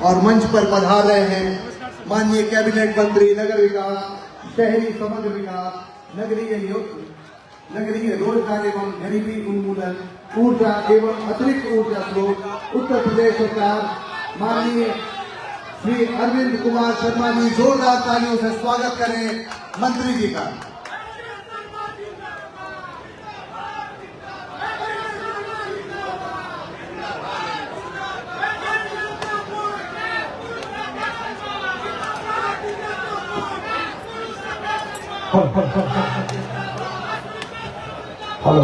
और मंच पर पधार रहे हैं माननीय कैबिनेट मंत्री नगर विकास, शहरी समग्र विकास, नगरीय रोजगार एवं गरीबी उन्मूलन, ऊर्जा एवं अतिरिक्त ऊर्जा स्रोत, उत्तर प्रदेश सरकार, माननीय श्री अरविंद कुमार शर्मा जी। जोरदार तालियों से स्वागत करें मंत्री जी का। हेलो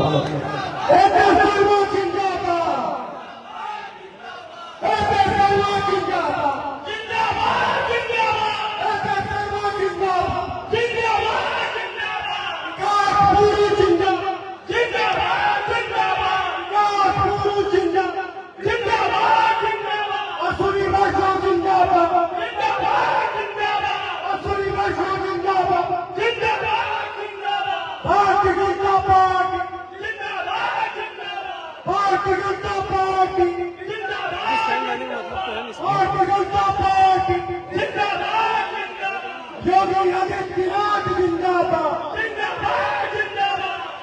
योगी आदित्यनाथ जिंदाबाद,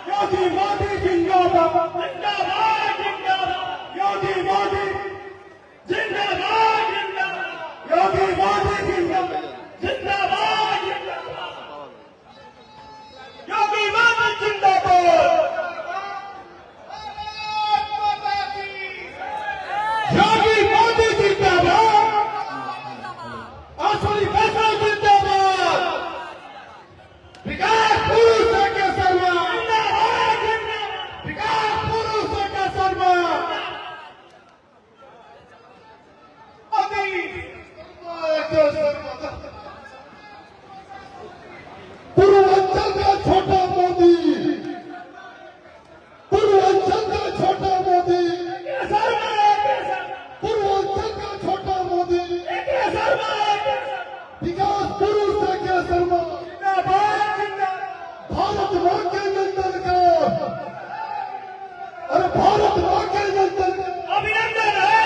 योगी मोदी जिंदाबाद, योगी मोदी जिंदाबाद, योगी मोदी जिंदाबाद, योगी मोदी जिंदाबाद, योगी मोदी जिंदाबाद, असली फैसला जिंदाबाद, विकास पुरुष के शर्मा जिंदाबाद, विकास पुरुष के शर्मा पूर्वांचल का छोटा मोदी, पूर्वांचल का छोटा मोदी, पूर्वांचल का छोटा मोदी, विकास पुरुष के शर्मा भारत मां के नंदन का, अरे भारत मां के नंदन का अभिनंदन है,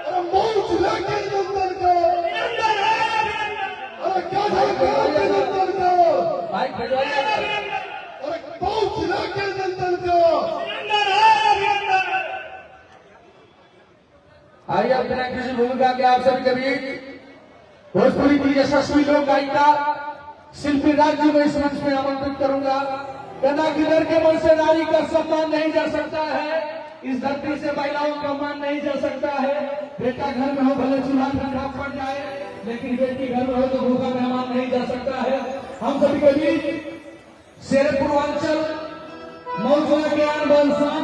अरे मौज लेके नंदन का अभिनंदन है, अरे गाधा के नंदन का अरे मौज लेके नंदन का अभिनंदन है। आइए अब बिना किसी भूमिका के आप सभी के बीच भोजपुरी की यशस्वी लोक गायिका शिल्पी राज जी को इस मंच में आमंत्रित करूंगा। कहना कि लड़ के मन से नारी का सम्मान नहीं जा सकता है, इस धरती से महिलाओं का मान नहीं जा सकता है। बेटा घर में हो भले चूल्हा ठंडा पड़ जाए, लेकिन बेटी घर में हो तो भूखा मेहमान नहीं जा सकता है। हम सभी के बीच शेर पूर्वांचल मौजूदा ज्ञान बलसान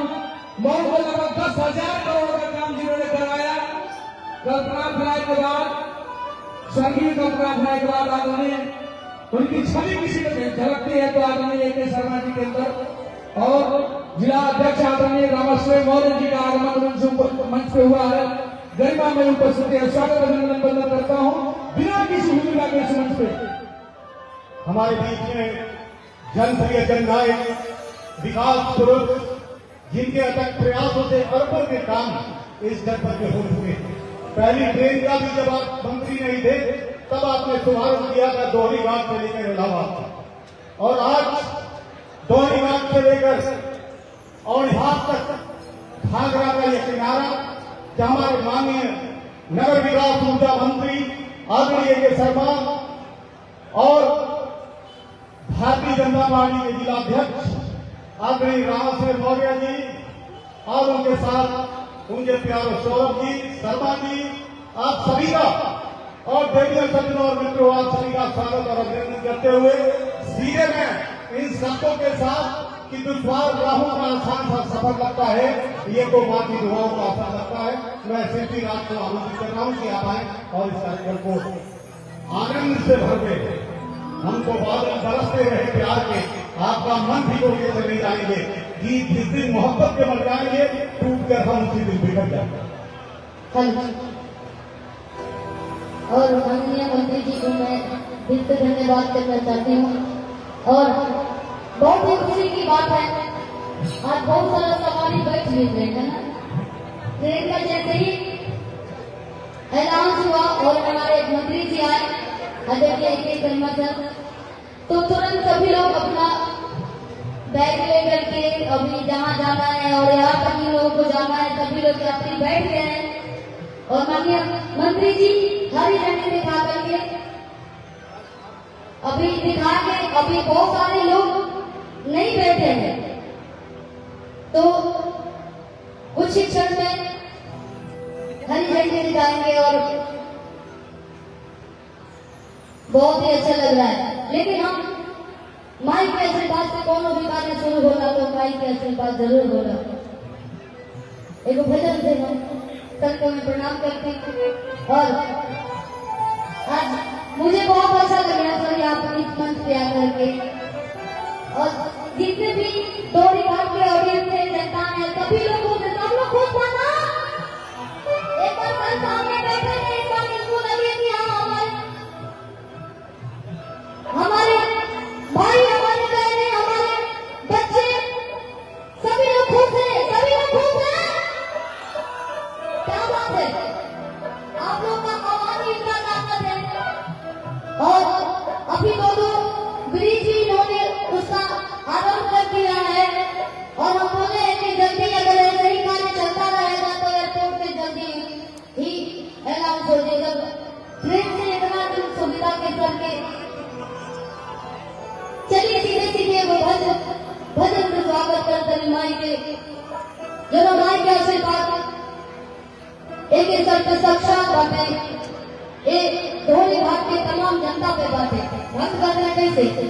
मऊ को लगभग 10,000 करोड़ का काम जिन्होंने कराया। कल्पना फैलाए के बाद, संगीत कल्पना फैलाए के बाद आदरणीय उनकी छवि किसी में झलकती है तो आदरणीय ए.के. शर्मा जी के अंदर, और जिला अध्यक्ष आदरणीय रामेश्वर मौर्य जी का आगमन मंच पे हुआ है। गरिमा में उपस्थिति है, स्वागत अभिनंदन बंदन करता हूँ बिना किसी भूमिका के इस मंच पे। हमारे बीच में जनप्रिय जननायक विकास पुरुष, जिनके अथक प्रयासों से अरबों के काम इस जनपद में हो चुके हैं। पहली ट्रेन का भी जब आप मंत्री नहीं थे तब आपने शुभारंभ किया था दोहरी घाट से लेकर इलाहाबाद, और आज दोहरी घाट से लेकर और यहाँ तक घाघरा का यह किनारा, जहां हमारे माननीय नगर विकास ऊर्जा मंत्री आदरणीय ए.के. शर्मा और भारतीय जनता पार्टी के जिलाध्यक्ष आदरणीय रामेश्वर मौर्य जी और उनके साथ उनके प्यारे सौरभ जी, शर्मा जी, आप सभी का और देवियों सज्जनों और मित्रों आप सभी का स्वागत और अभिनंदन करते हुए सीधे में इन शब्दों के साथ कि दुश्वार राहों का आसान सा सफर लगता है, ये तो मां की दुआओं का आसान लगता है। मैं शिल्पी राज को आमंत्रित कर रहा हूँ कि आप आए और इस कार्यक्रम को आनंद से भर के हमको बादल बरसते रहे प्यार के, आपका मन भी होके चले जाएंगे। गीत जिस दिन मोहब्बत के बन जाएंगे, टूट कर हम उसी दिन बिगड़ जाएंगे। और माननीय मंत्री जी को मैं दिल से धन्यवाद करना चाहती हूँ। और बहुत ही खुशी की बात है, आज बहुत सारा सवारी बैठ लिए ट्रेन है ना। ट्रेन का जैसे ही ऐलान और हमारे मंत्री जी आए आदरणीय के शर्मा सर, तो तुरंत सभी लोग अपना बैग लेकर के अभी जहाँ जाना है और यहाँ तक भी लोगों को जाना है, सभी लोग यात्री बैठ गए हैं और माननीय मंत्री जी हरी झंडी दिखा करके अभी बहुत सारे लोग नहीं बैठे हैं, तो कुछ ही क्षण में हरी झंडी दिखाएंगे और बहुत ही अच्छा लग रहा है। लेकिन हम माइक के आशीर्वाद से कोनो भी कार्य शुरू होगा तो माइक के आशीर्वाद जरूर होगा। एक भजन से हम सबको मैं प्रणाम करती हूँ और आज मुझे बहुत अच्छा लग रहा है सर यहाँ पर इस मंच पे आकर के, और जितने भी दौड़ी घाट के ऑडियंस है, जनता है, सभी लोगों से सब लोग खुश माना। एक बार सर सामने बैठे हैं, एक बार इनको लगे कि हमारे भाई, हमारी बहनें, हमारे बच्चे सभी लोग खुश हैं, सभी लोग खुश हैं। क्या बात है, आप लोग का आवाज ही इतना ताकत है। और अभी दो ब्रिज भी इन्होंने उसका आरंभ कर दिया है और हम बोले हैं कि जल्दी अगर ऐसे ही कार्य चलता रहेगा तो एयरपोर्ट में जल्दी ही अनाउंस हो जाएगा। ट्रेन से इतना दिन सुविधा के करके चलिए सीधे सीधे वो भजन से स्वागत करते हैं माई के, जो माई के आशीर्वाद एक सर पे साक्षात बातें एक धोनी घाट के तमाम जनता पे बातें बंद करना कैसे कि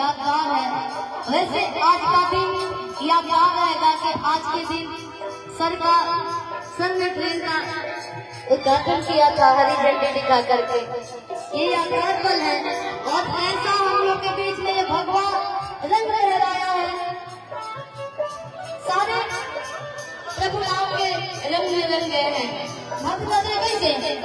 यादगार है, वैसे आज का दिन यादगार रहेगा कि आज के दिन सर ने ट्रेन का उद्घाटन किया था हरी झंडी दिखा करके। ये यादगार पल है और ऐसा हम लोग के बीच में ये भगवा रंग लहराया है, सारे प्रभु राम के रंग में रंग गए हैं। भक्त कैसे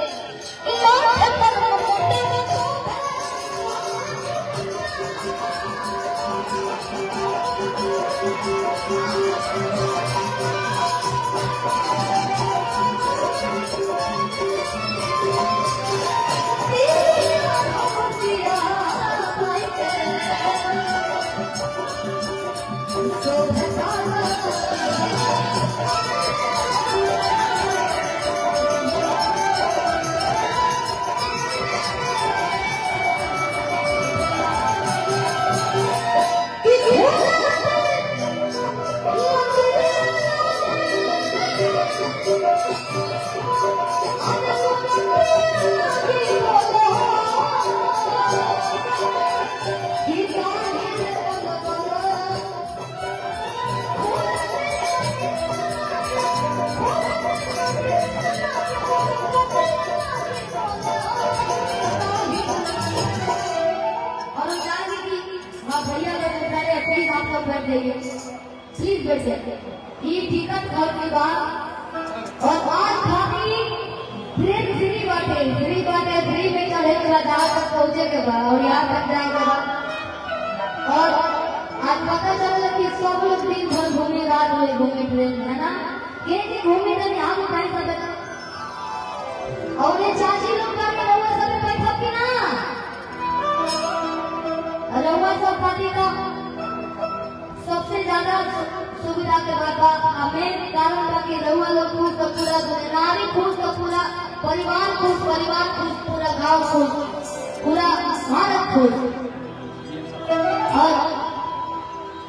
पर बैठ जाइए, प्लीज बैठ जाइए। ये टिकट घर की बात और आज खाली ट्रेन फ्री बाटे, फ्री में चले के जहाँ तक पहुँचे के बाद और यहाँ तक जाए के बाद। और आज पता चला कि सब लोग दिन भर घूमे, रात में घूमे ट्रेन में, है ना? ये घूमे तो यहाँ में टाइम पर और ये चाची लोग का भी रउआ सब बैठा कि ना? रउआ सब पार्टी का सबसे ज्यादा सुविधा के बाद हमें कारण था कि रउआ लोग खुश तो पूरा नारी खुश तो पूरा परिवार खुश, पूरा गांव खुश, पूरा भारत खुश। और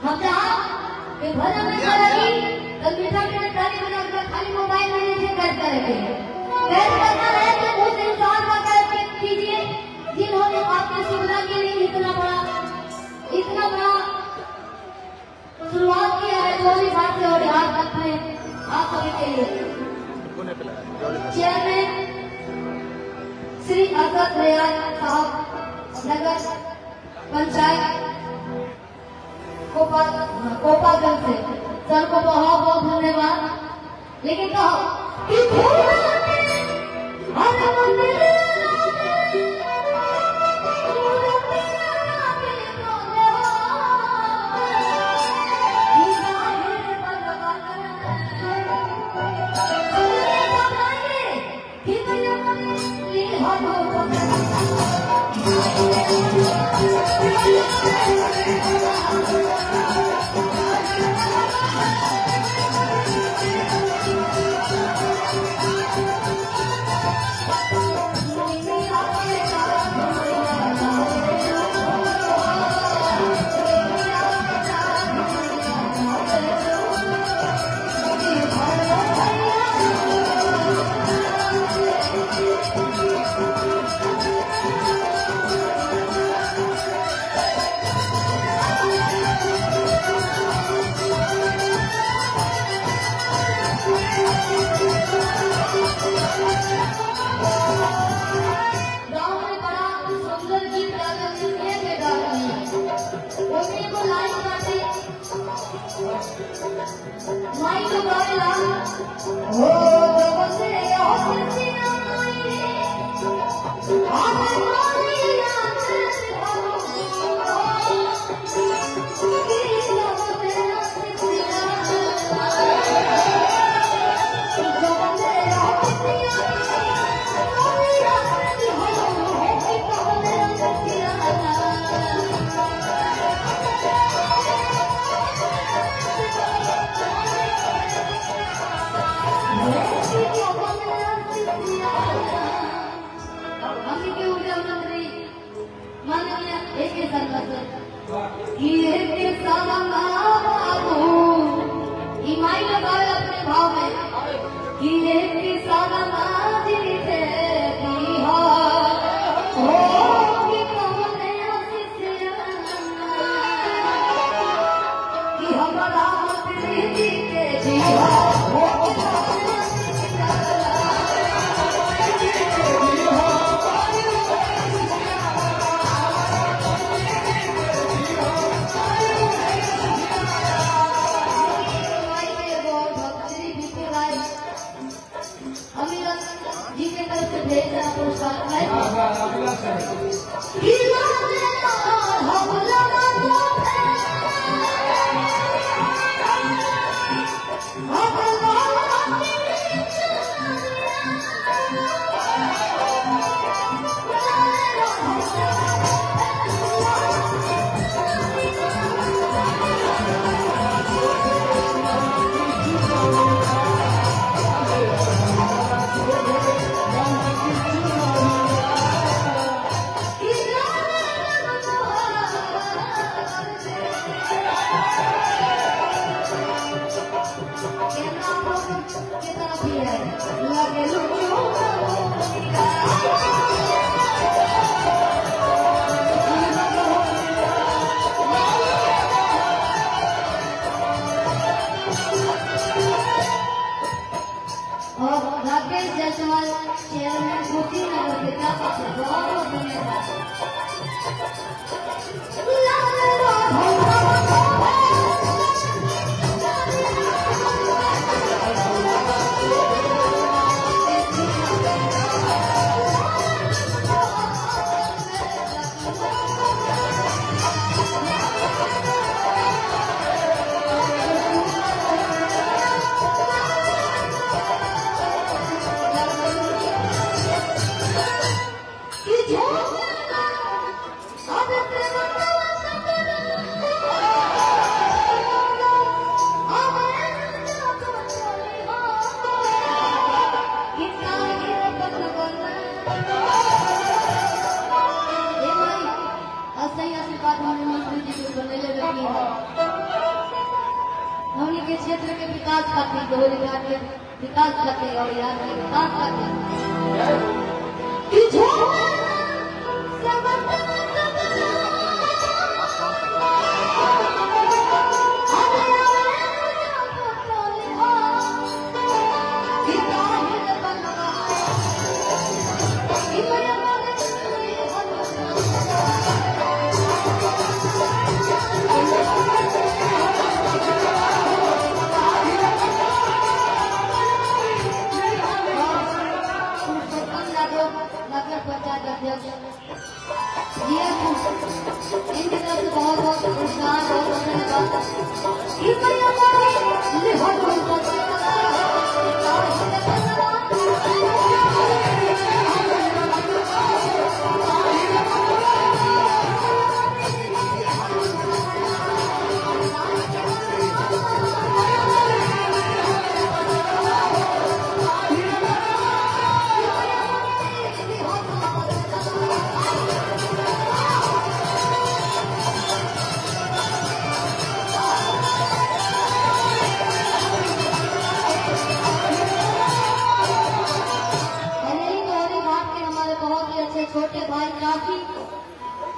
हम जहाँ भजन में करेगी तो मीठा ताली बना खाली मोबाइल में नहीं बैठ करेंगे। कैद करना है तो उस इंसान का कैद कीजिए जिन्होंने आपकी सुविधा के लिए इतना बड़ा शुरुआत किया है। जो भी बात और हाथ तक में आप सभी के लिए चेयरमैन श्री अरशद रियाज साहब, नगर पंचायत कोपागंज से, सर को बहुत बहुत धन्यवाद। लेकिन कहो कि अपने भाव में अब प्रेम हमने के क्षेत्र के विकास खातिर रोजगार के विकास खातिर और यहाँ के विकास खातिर कि नगर पंचायत अध्यक्ष इनकी तरफ से बहुत बहुत पुरस्कार बहुत धन्यवाद। छोटे भाई काफी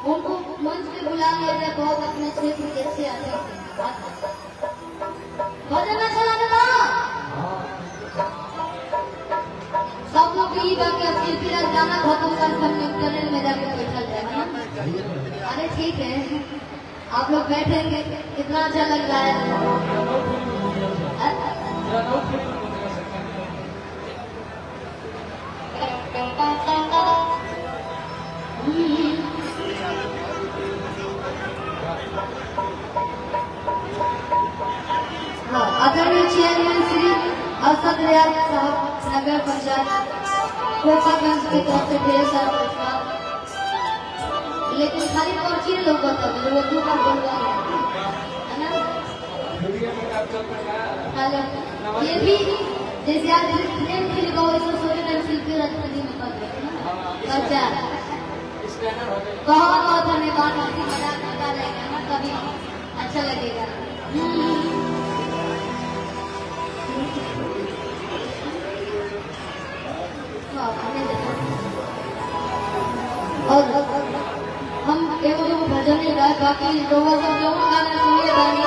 उनको मंच पे बुला लिया जाए, बहुत अपने क्षेत्र के अच्छे आते भजन चलाने का सब लोग यही बात अब शिल्पी राज गाना खत्म कर हमने टनल में जाके बैठा जाए। अरे ठीक है आप लोग बैठेंगे कितना अच्छा लग रहा है। आदरणीय चेयरमैन श्री असद रियाज साहब नगर पंचायत कोपागंज की तरफ से ढेर सारा पुरस्कार, लेकिन खाली पर्ची लोग बताते वो दो बार बोल रहा है ना। ये भी जैसे आज प्रेम के लिए बहुत सोचे टाइम शिल्पी राजनीति में कर रहे हैं अच्छा बहुत बहुत धन्यवाद। मजाक होता रहेगा ना कभी अच्छा लगेगा। और हम एगो जो भजन नहीं गाए बाकी लोग सब जो गाना सुनिए गाने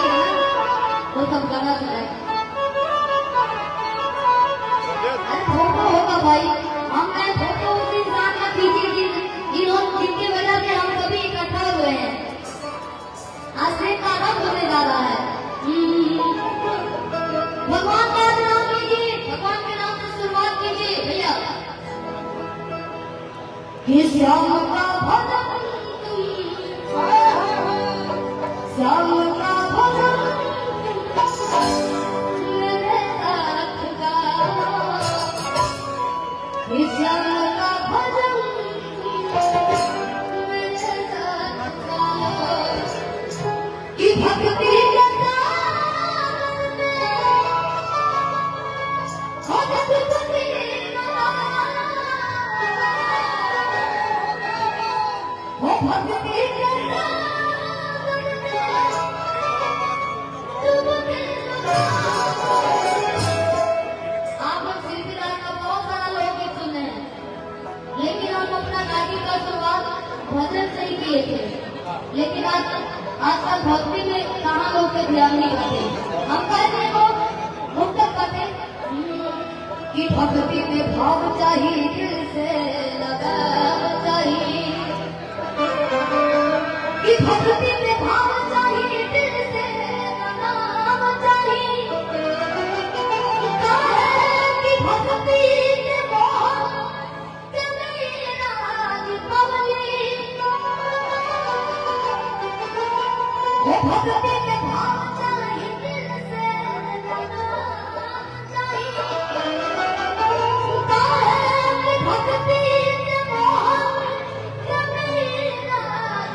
वो सब गाना सुनाए। अरे फोटो होगा भाई, हम मैं फोटो उस इंसान का खींचे जिनकी वजह से हम सभी इकट्ठा हुए हैं। आज से का आरंभ होने जा रहा है। भगवान का नाम लीजिए, भगवान के नाम से शुरुआत कीजिए भैया। श्याम का भजन श्याम का भजन मेरे साथ गाओ, श्याम का भजन मेरे साथ गाओ कि भक्ति के सागर में भक्ति आप लोग शिल्पी राज का बहुत सारा लोकगीत सुने हैं, लेकिन हम अपना गायकी का शुरुआत भजन से ही किए थे। लेकिन आजकल भक्ति में कहाँ लोग के ध्यान नहीं करते। हम कहते हैं मुक्त करते कि भक्ति में भाव चाहिए, दिल से लगाव चाहिए, कि भक्ति में भाव चाहिए, दिल से लगाव चाहिए। कि भक्ति के मोह चले राज पवनी, भक्ति में भाव चाहिए, दिल से लगाव चाहिए। कि भक्ति के मोह चले राज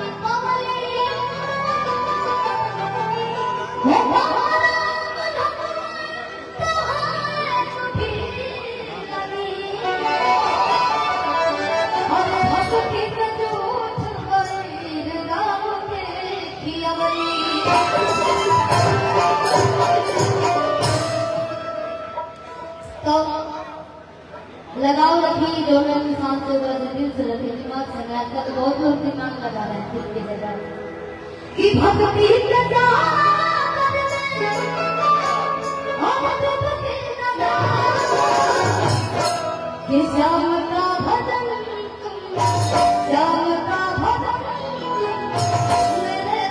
आजकल तो बहुत लोग दिमाग लगा रहे हैं खुद की जगह कि भक्ति प्रजा कि श्याम का भजन श्याम का भजन मेरे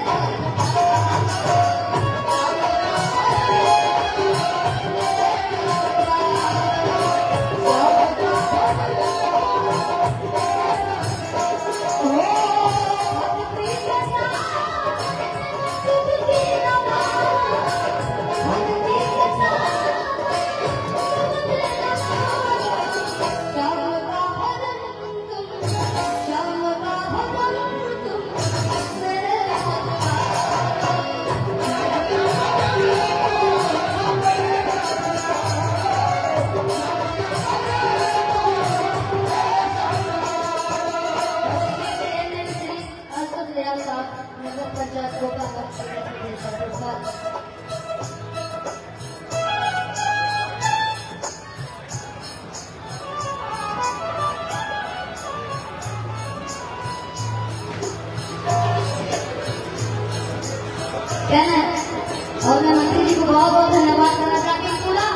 कहना है और मैं मंत्री जी को बहुत बहुत धन्यवाद करना चाहती हूँ। पूरा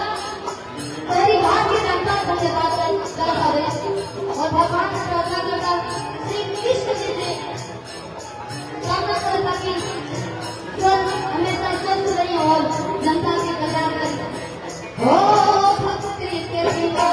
पहली बार की जनता धन्यवाद कर पावे और भगवान से प्रार्थना करता श्री कृष्ण जी से कामना करता कि ईश्वर हमेशा स्वस्थ रहे और जनता के कल्याण करे। ओ भक्ति के पिता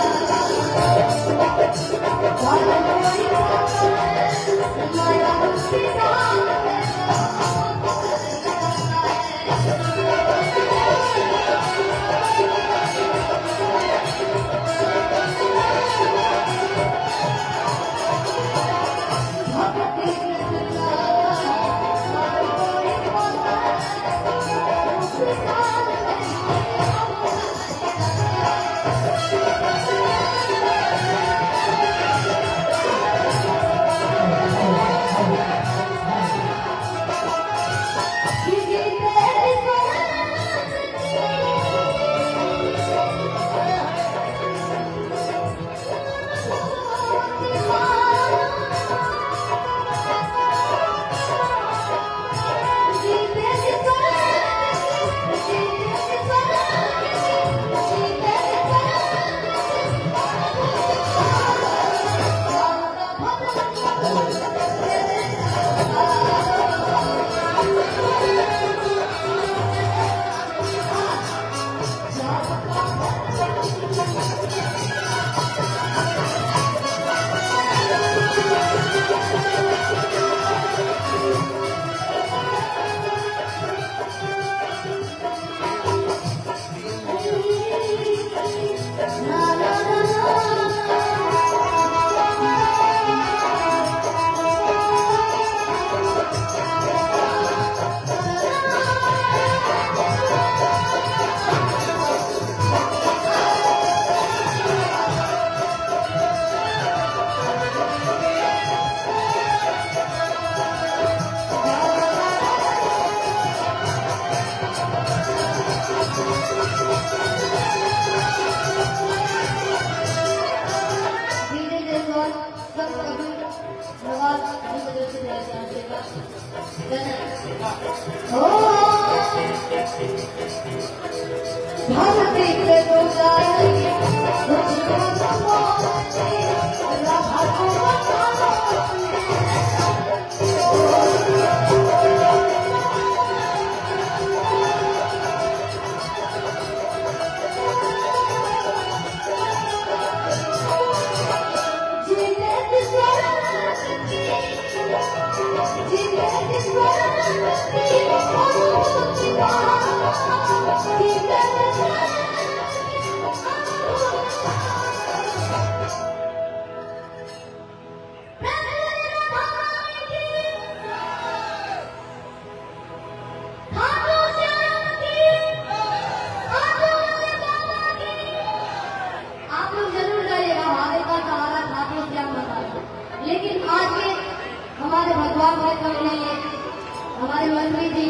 हमारे मंत्री जी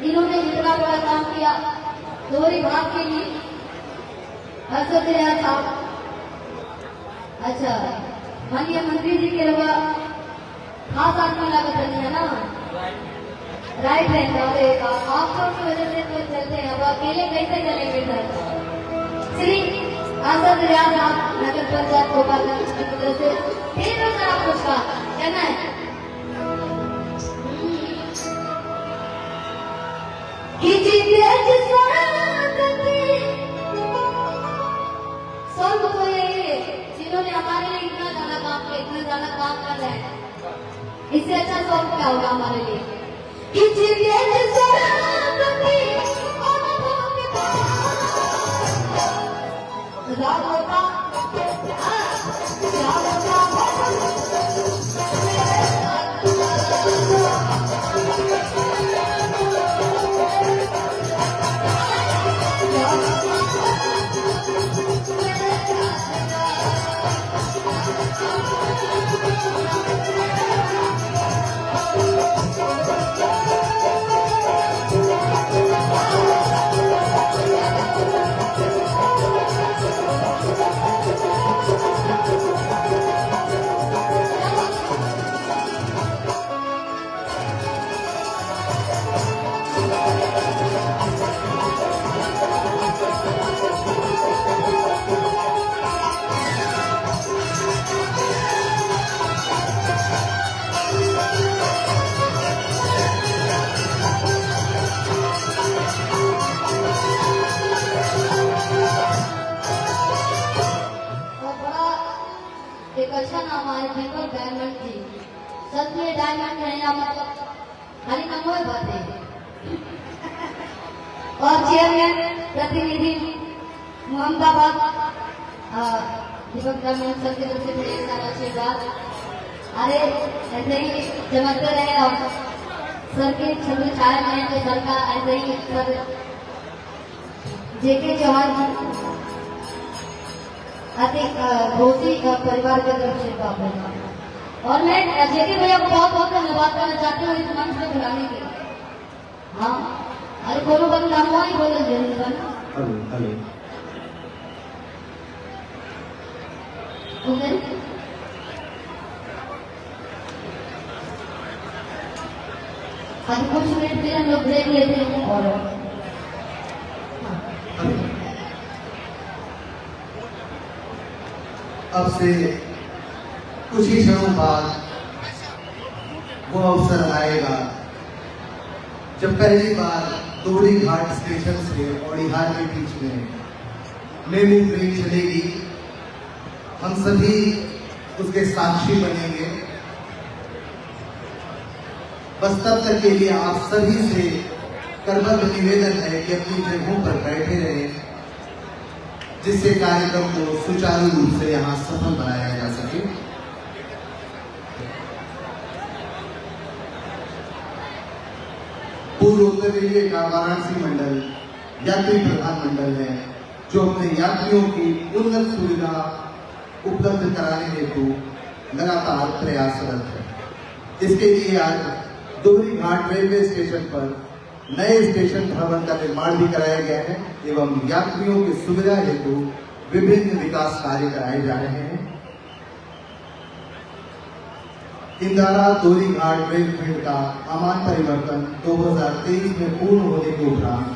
जिन्होंने इतना बड़ा काम किया दोहरी भाग के लिए हर्षद साहब। अच्छा, माननीय मंत्री जी के अलावा खास आदमी लागत नहीं है ना, राइट है। आप लोग की वजह से तो चलते हैं, अब अकेले कैसे चलेंगे सर। श्री आजाद रियाज आप नगर पंचायत गोपालगंज की वजह से फिर आप कुछ का कहना है कि जीते सब तो ये जिन्होंने हमारे लिए इतना ज्यादा काम किया, इतना ज्यादा काम कर रहे हैं, इससे अच्छा सॉन्ग क्या होगा हमारे लिए कि एक अच्छा नाम है बेंगल डायमंड जी। सच में डायमंड है या मतलब खाली नाम है बात है। और चेयरमैन प्रतिनिधि मोहम्मदाबाद दीपक डायमंड सर की तरफ से ढेर सारा आशीर्वाद। अरे ऐसे ही चमकते रहे और सर के छवि छाया रहे तो सर का ऐसे ही सर जेके चौहान अधिक घोषी परिवार के तरफ से प्राप्त। और मैं जेके भैया को बहुत बहुत धन्यवाद करना चाहती हूँ इस मंच में बुलाने के लिए। हाँ अरे बोलो बन नाम ही बोलो जरूर अभी कुछ मिनट फिर हम लोग ब्रेक लेते हैं और अब से कुछ ही क्षणों बाद वो अवसर आएगा जब पहली बार दोहरी घाट स्टेशन से औड़ीहार के बीच में मेमू ट्रेन चलेगी। हम सभी उसके साक्षी बनेंगे। बस तब तक के लिए आप सभी से करबद्ध निवेदन है कि अपनी जगहों पर बैठे रहें, जिससे कार्यक्रम को सुचारू रूप से यहाँ सफल बनाया जा सके। पूर्व उत्तर रेलवे का वाराणसी मंडल यात्री प्रधान मंडल है, जो अपने यात्रियों की उन्नत सुविधा उपलब्ध कराने हेतु लगातार प्रयासरत है। इसके लिए आज दोहरी घाट रेलवे स्टेशन पर नए स्टेशन भवन का निर्माण भी कराया गया है एवं यात्रियों की सुविधा हेतु विभिन्न विकास कार्य कराए जा रहे हैं। इंदारा दोहरी घाट रेलखंड का अमान परिवर्तन 2023 में पूर्ण होने के उपरांत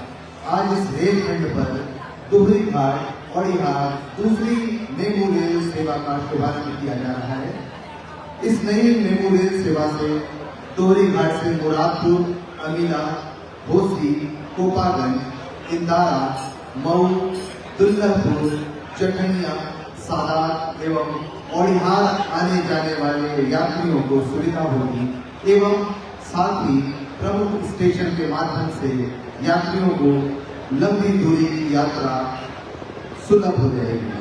आज इस रेलखंड पर दोहरी घाट औड़ीहार दूसरी मेमू रेल सेवा का शुभारंभ किया जा रहा है। इस नई मेमू रेल सेवा से दोहरी घाट से मुरादपुर, अमीना, भोसरी, कोपागंज, इंदारा, मऊ, दुर्गापुर, चटनिया, सादात एवं औड़ीहार आने जाने वाले यात्रियों को सुविधा होगी एवं साथ ही प्रमुख स्टेशन के माध्यम से यात्रियों को लंबी दूरी की यात्रा सुलभ हो जाएगी।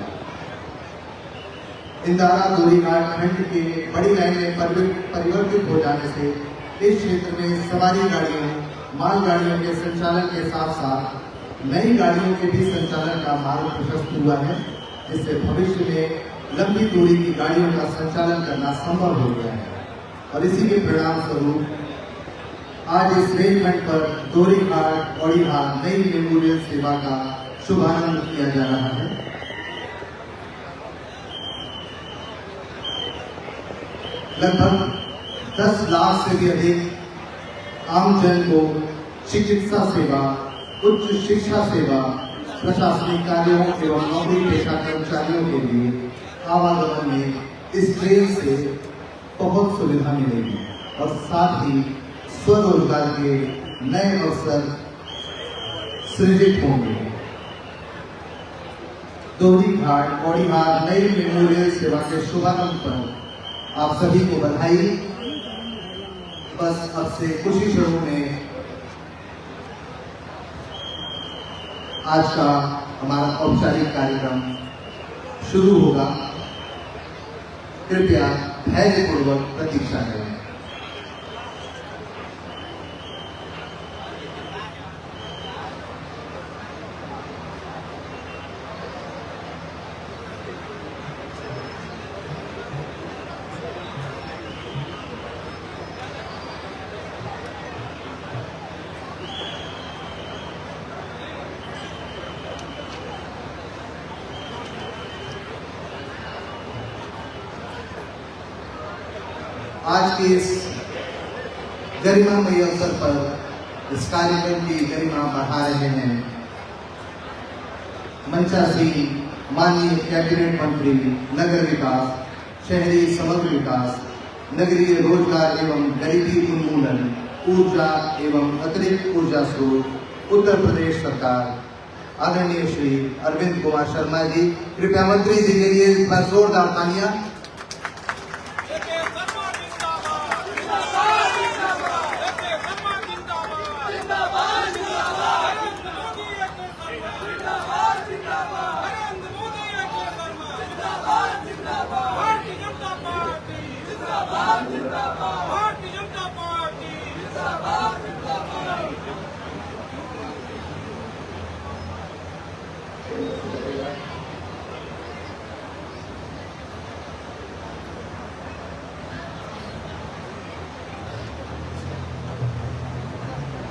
इंदारा दोहरी घाट खंड के बड़ी लाइनें परिवर्तित हो जाने से इस क्षेत्र में सवारी गाड़ियों, मालगाड़ियों के संचालन के साथ साथ नई गाड़ियों के भी संचालन का मार्ग प्रशस्त हुआ है, जिससे भविष्य में लंबी दूरी की गाड़ियों का संचालन करना संभव हो गया है। और इसी के परिणाम स्वरूप आज इस रेलखंड पर दोहरी घाट औड़ीहार नई मेमू रेल सेवा का शुभारंभ किया जा रहा है। लगभग 10 लाख से भी अधिक आमजन को चिकित्सा सेवा, उच्च शिक्षा सेवा, प्रशासनिक कार्यों एवं नौकरी पेशा कर्मचारियों के लिए आवागमन में इस ट्रेन से बहुत सुविधा मिलेगी और साथ ही स्वरोजगार के नए अवसर सृजित होंगे। दोहरी घाट कौड़ीहार नई मेमोरियल सेवा के शुभारंभ पर आप सभी को बधाई। बस अब से कुछ ही क्षणों में आज का हमारा औपचारिक कार्यक्रम शुरू होगा। कृपया धैर्यपूर्वक प्रतीक्षा करें। आज के इस गरिमामयी अवसर पर इस कार्यक्रम की गरिमा बढ़ा रहे हैं मंचासीन माननीय कैबिनेट मंत्री नगर विकास, शहरी समग्र विकास, नगरीय रोजगार एवं गरीबी उन्मूलन, ऊर्जा एवं अतिरिक्त ऊर्जा स्रोत, उत्तर प्रदेश सरकार, आदरणीय श्री अरविंद कुमार शर्मा जी। कृपया मंत्री जी के लिए इस बार जोरदार तालियां।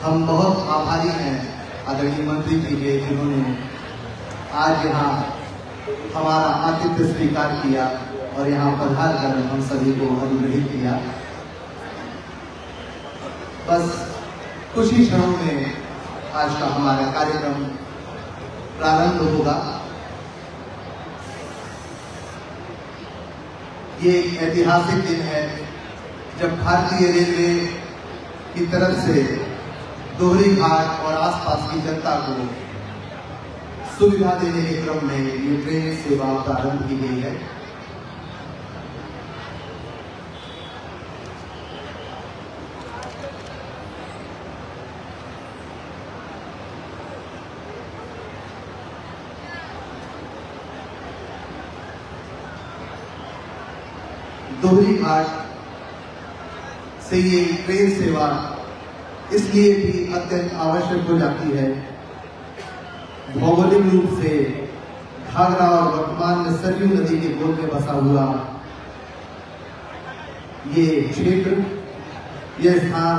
हम बहुत आभारी हैं आदरणीय मंत्री जी के, जिन्होंने आज यहाँ हमारा आतिथ्य स्वीकार किया और यहाँ पधार कर हम सभी को अनुग्रहित किया। बस कुछ ही क्षणों में आज का हमारा कार्यक्रम प्रारंभ होगा। ये एक ऐतिहासिक दिन है जब भारतीय रेलवे की तरफ से दोहरी घाट और आसपास की जनता को सुविधा देने के क्रम में ये ट्रेन सेवा प्रारंभ की गई है। दोहरी घाट से ये ट्रेन सेवा इसलिए भी अत्यंत आवश्यक हो जाती है, भौगोलिक रूप से घाघरा और वर्तमान में सरयू नदी के गोद में बसा हुआ ये क्षेत्र, यह स्थान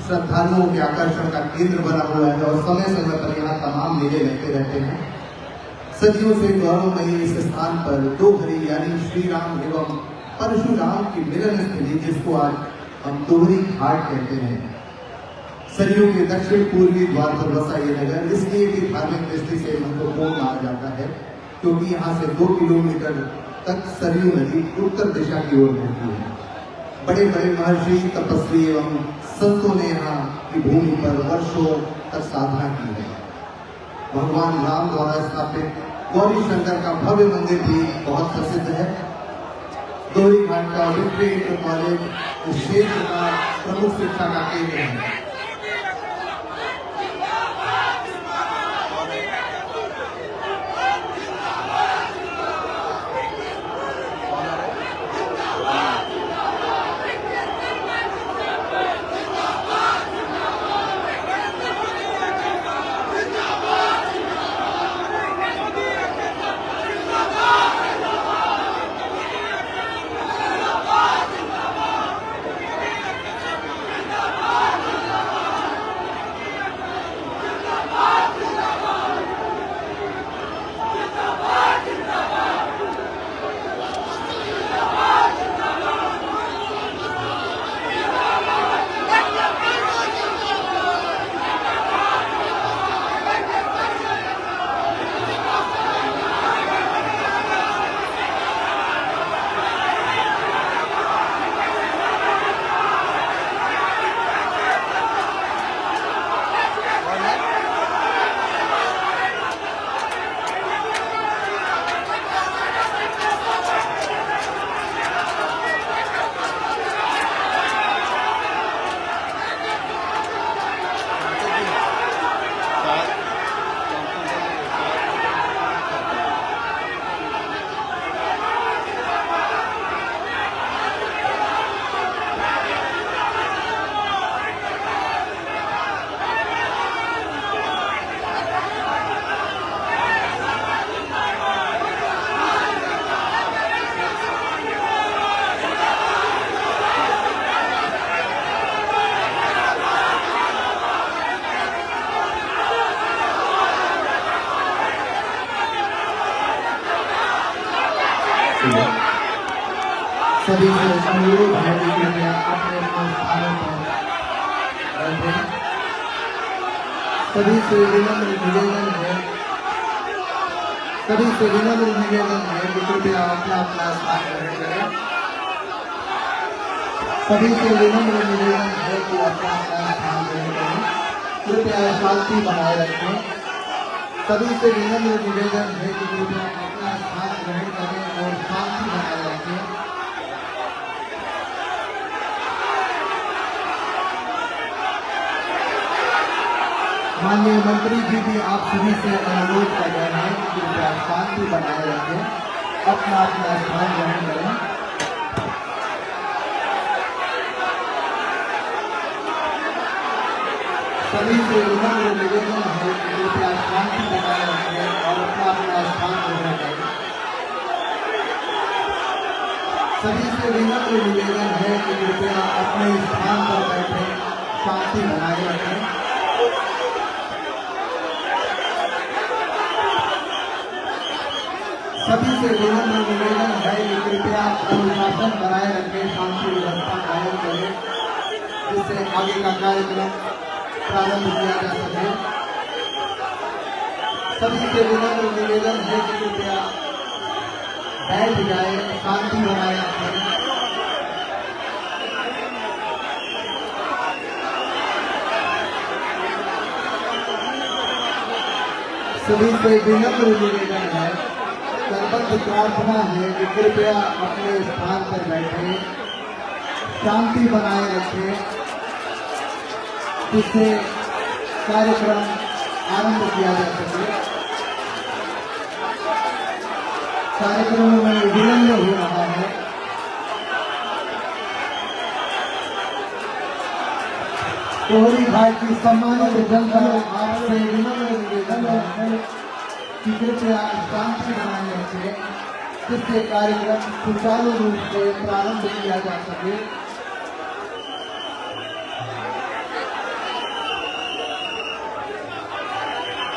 श्रद्धालुओं के आकर्षण का केंद्र बना हुआ है और समय समय पर यहाँ तमाम मेले लगते रहते हैं। सदियों से गौरवमयी इस स्थान पर दो घड़ी यानी श्री राम एवं परशुराम की मिलन स्थली, जिसको आज हम दोहरी घाट कहते हैं, सरयू के दक्षिण पूर्वी द्वार पर बसा ये नगर इसलिए भी धार्मिक दृष्टि से महत्वपूर्ण माना जाता है क्योंकि यहाँ से 2 किलोमीटर तक सरयू नदी उत्तर दिशा की ओर बहती है। बड़े बड़े महर्षि, तपस्वी एवं संतों ने यहाँ की भूमि पर वर्षों तक साधना की है। भगवान राम द्वारा स्थापित गौरी शंकर का भव्य मंदिर भी बहुत प्रसिद्ध है। दोहरी घाट का विक्टरी इंटर कॉलेज इस क्षेत्र का प्रमुख शिक्षा का केंद्र है। सभी से विनम्र निवेदन है कि कृपया अपना अपना स्थान ग्रहण करें। सभी से विनम्र निवेदन है कि अपना अपना स्थान ग्रहण करें, कृपया शांति बनाए रखें। सभी से विनम्र निवेदन है कि कृपया अपना स्थान ग्रहण करें और शांति बनाए रखें। माननीय मंत्री जी भी आप सभी से अनुरोध कर रहे हैं कि कृपया शांति बनाए रखें, अपना अपना स्थान ग्रहण करें। सभी से विनम्र निवेदन है कि कृपया शांति बनाए रखें और अपना अपना स्थान ग्रहण करें। सभी से विनम्र निवेदन है कि कृपया अपने स्थान पर बैठे शांति बनाए रखें। सभी से विनम्र निवेदन है कि कृपया अनुशासन बनाए रखें, शांति व्यवस्था कायम करें, जिससे आगे का कार्यक्रम प्रारंभ किया जा सके। सभी से विनम्र निवेदन है कि कृपया बैठ जाए, शांति बनाए रखें। सभी से विनम्र निवेदन है, सर्वत्र प्रार्थना है कि कृपया अपने स्थान पर बैठे, शांति बनाए रखें, जिससे कार्यक्रम आरंभ किया जा सके। कार्यक्रम में विलंब हो रहा है। तोहरी घाट की सम्मानित जनता आपसे विनम्र निवेदन है कि कृपया शांति बनाए रखें, जिससे कार्यक्रम सुचारू रूप से प्रारंभ किया जा सके।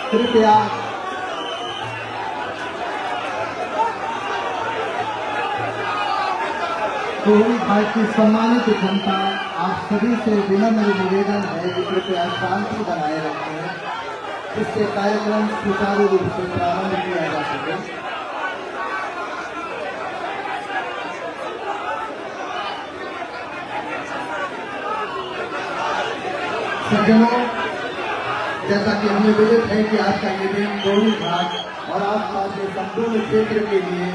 कृपया तोहरी घाट की सम्मानित जनता आप सभी से विनम्र निवेदन है कि कृपया शांति बनाए रखें, जिससे कार्यक्रम सुचारू रूप से प्रारंभ किया जा सके। सज्जनों, जैसा कि हमें विदित है कि आज का ये दिन तोहरी घाट और आसपास के संपूर्ण क्षेत्र के लिए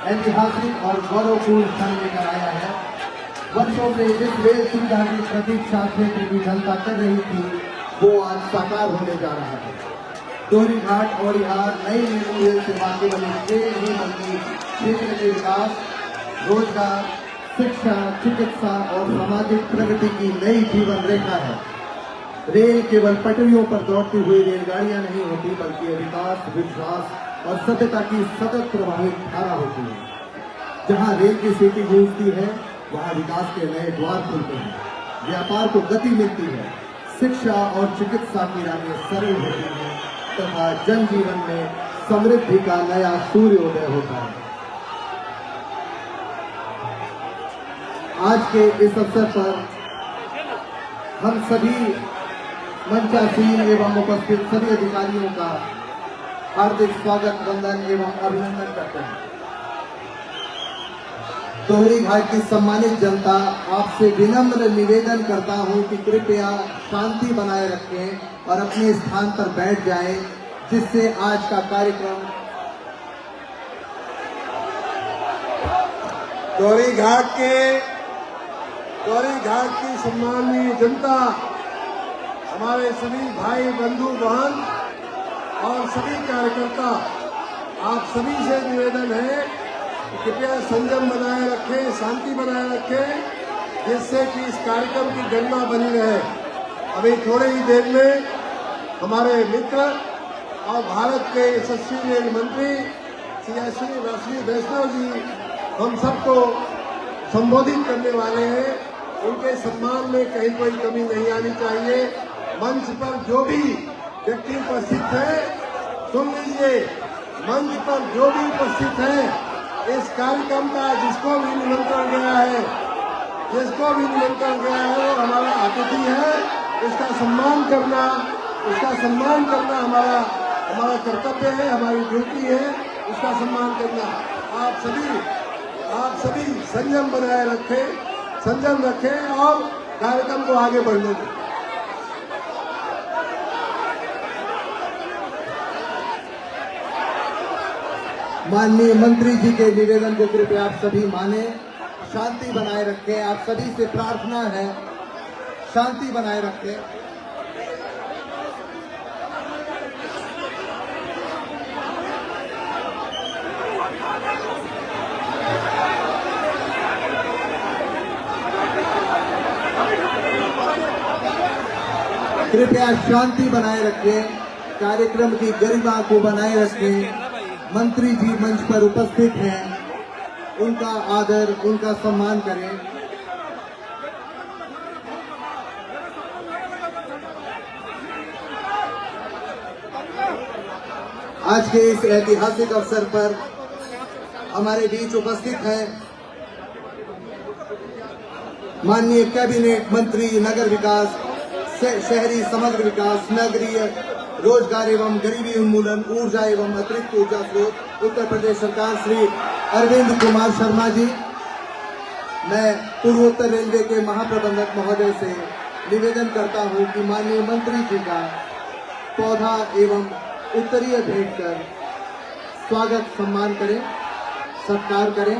ऐतिहासिक और गौरवपूर्ण क्षण लेकर आया है। वर्षों से जिस रेल सुविधा की प्रतीक्षा क्षेत्र की जनता कर रही थी, वो आज साकार होने जा रहा है। तोहरी घाट और यहाँ नई रेल सेवा केवल रेल ही बल्कि क्षेत्र के विकास, रोजगार, शिक्षा, चिकित्सा और सामाजिक प्रगति की नई जीवन रेखा है। रेल केवल पटरियों पर दौड़ती हुई रेलगाड़ियां नहीं होती, बल्कि विकास, विश्वास और सभ्यता की सतत प्रवाहित धारा होती है। जहां रेल की सीटी गूंजती है, वहां विकास के नए द्वार खुलते हैं, व्यापार को गति मिलती है, शिक्षा और चिकित्सा की राहें सरल होती हैं तथा जनजीवन में समृद्धि का नया सूर्योदय होता है। आज के इस अवसर पर हम सभी मंचासीन एवं उपस्थित सभी अधिकारियों का हार्दिक स्वागत, वंदन एवं अभिनंदन करते हैं। तोहरी घाट की सम्मानित जनता आपसे विनम्र निवेदन करता हूं कि कृपया शांति बनाए रखें और अपने स्थान पर बैठ जाएं, जिससे आज का कार्यक्रम तोहरी घाट की सम्मानीय जनता, हमारे सभी भाई बंधु बहन और सभी कार्यकर्ता, आप सभी से निवेदन है कि कृपया संयम बनाए रखें, शांति बनाए रखें, जिससे कि इस कार्यक्रम की गरिमा बनी रहे। अभी थोड़े ही देर में हमारे मित्र और भारत के यशस्वी रेल मंत्री श्री अश्विनी वैष्णव जी हम सबको संबोधित करने वाले हैं। उनके सम्मान में कहीं कोई कमी नहीं आनी चाहिए। मंच पर जो भी व्यक्ति उपस्थित है, सुन लीजिए, मंच पर जो भी उपस्थित है, इस कार्यक्रम का जिसको भी निमंत्रण गया है वो हमारा अतिथि है। इसका सम्मान करना उसका सम्मान करना हमारा कर्तव्य है, हमारी ड्यूटी है, उसका सम्मान करना। आप सभी संयम बनाए रखें और कार्यक्रम को आगे बढ़ने दें। माननीय मंत्री जी के निवेदन को कृपया आप सभी माने, शांति बनाए रखें। आप सभी से प्रार्थना है, शांति बनाए रखें। कृपया शांति बनाए रखें, कार्यक्रम की गरिमा को बनाए रखें। मंत्री जी मंच पर उपस्थित हैं, उनका आदर, उनका सम्मान करें। आज के इस ऐतिहासिक अवसर पर हमारे बीच उपस्थित हैं माननीय कैबिनेट मंत्री नगर विकास, शहरी समग्र विकास, नगरीय रोजगार एवं गरीबी उन्मूलन, ऊर्जा एवं अतिरिक्त ऊर्जा स्रोत, उत्तर प्रदेश सरकार श्री अरविंद कुमार शर्मा जी। मैं पूर्वोत्तर रेलवे के महाप्रबंधक महोदय से निवेदन करता हूं कि माननीय मंत्री जी का पौधा एवं उत्तरीय भेंट कर स्वागत सम्मान करें, सत्कार करें।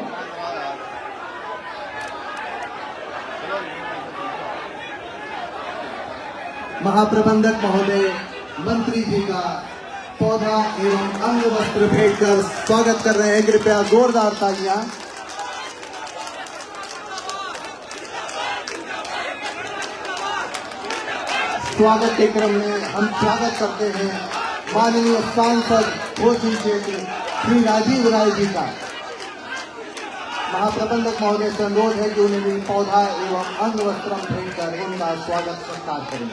महाप्रबंधक महोदय मंत्री जी का पौधा एवं अंग वस्त्र भेंट कर स्वागत कर रहे हैं। कृपया जोरदार तालियां। स्वागत के क्रम में हम स्वागत करते हैं माननीय सांसद घोषी क्षेत्र श्री राजीव राय जी का। महाप्रबंधक महोदय से अनुरोध है कि उन्हें भी पौधा एवं अंग वस्त्र भेंट कर उनका स्वागत सत्कार करें।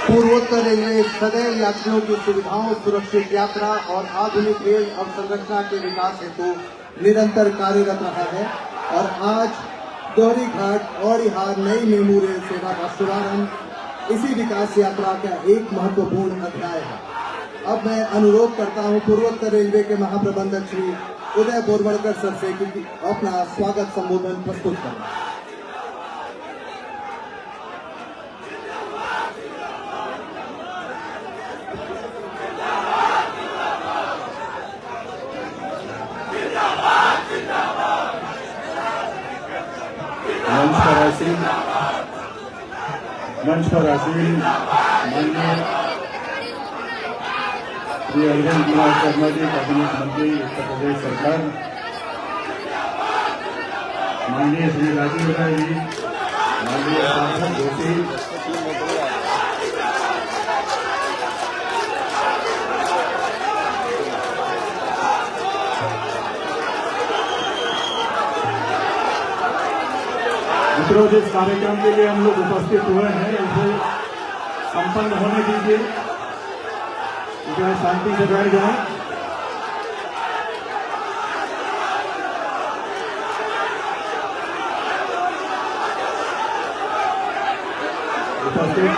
पूर्वोत्तर रेलवे सदैव यात्रियों की सुविधाओं, सुरक्षित यात्रा और आधुनिक रेल अवसंरचना के विकास हेतु निरंतर कार्यरत रहा है और आज दोहरी घाट औड़ीहार नई मेमू रेल सेवा का शुभारंभ इसी विकास यात्रा का एक महत्वपूर्ण अध्याय है। अब मैं अनुरोध करता हूं पूर्वोत्तर रेलवे के महाप्रबंधक श्री उदय बोरवणकर सर से कि अपना स्वागत संबोधन प्रस्तुत करें। मंच पर आसीन माननीय श्री अरविंद कुमार शर्मा जी, कैबिनेट मंत्री उत्तर प्रदेश सरकार, माननीय श्री राजीव राय जी, माननीय सांसद घोषी, मित्रों, जिस कार्यक्रम के लिए हम लोग उपस्थित हुए हैं उसे संपन्न होने दीजिए। कृपया शांति से बैठ जाएं। उपस्थित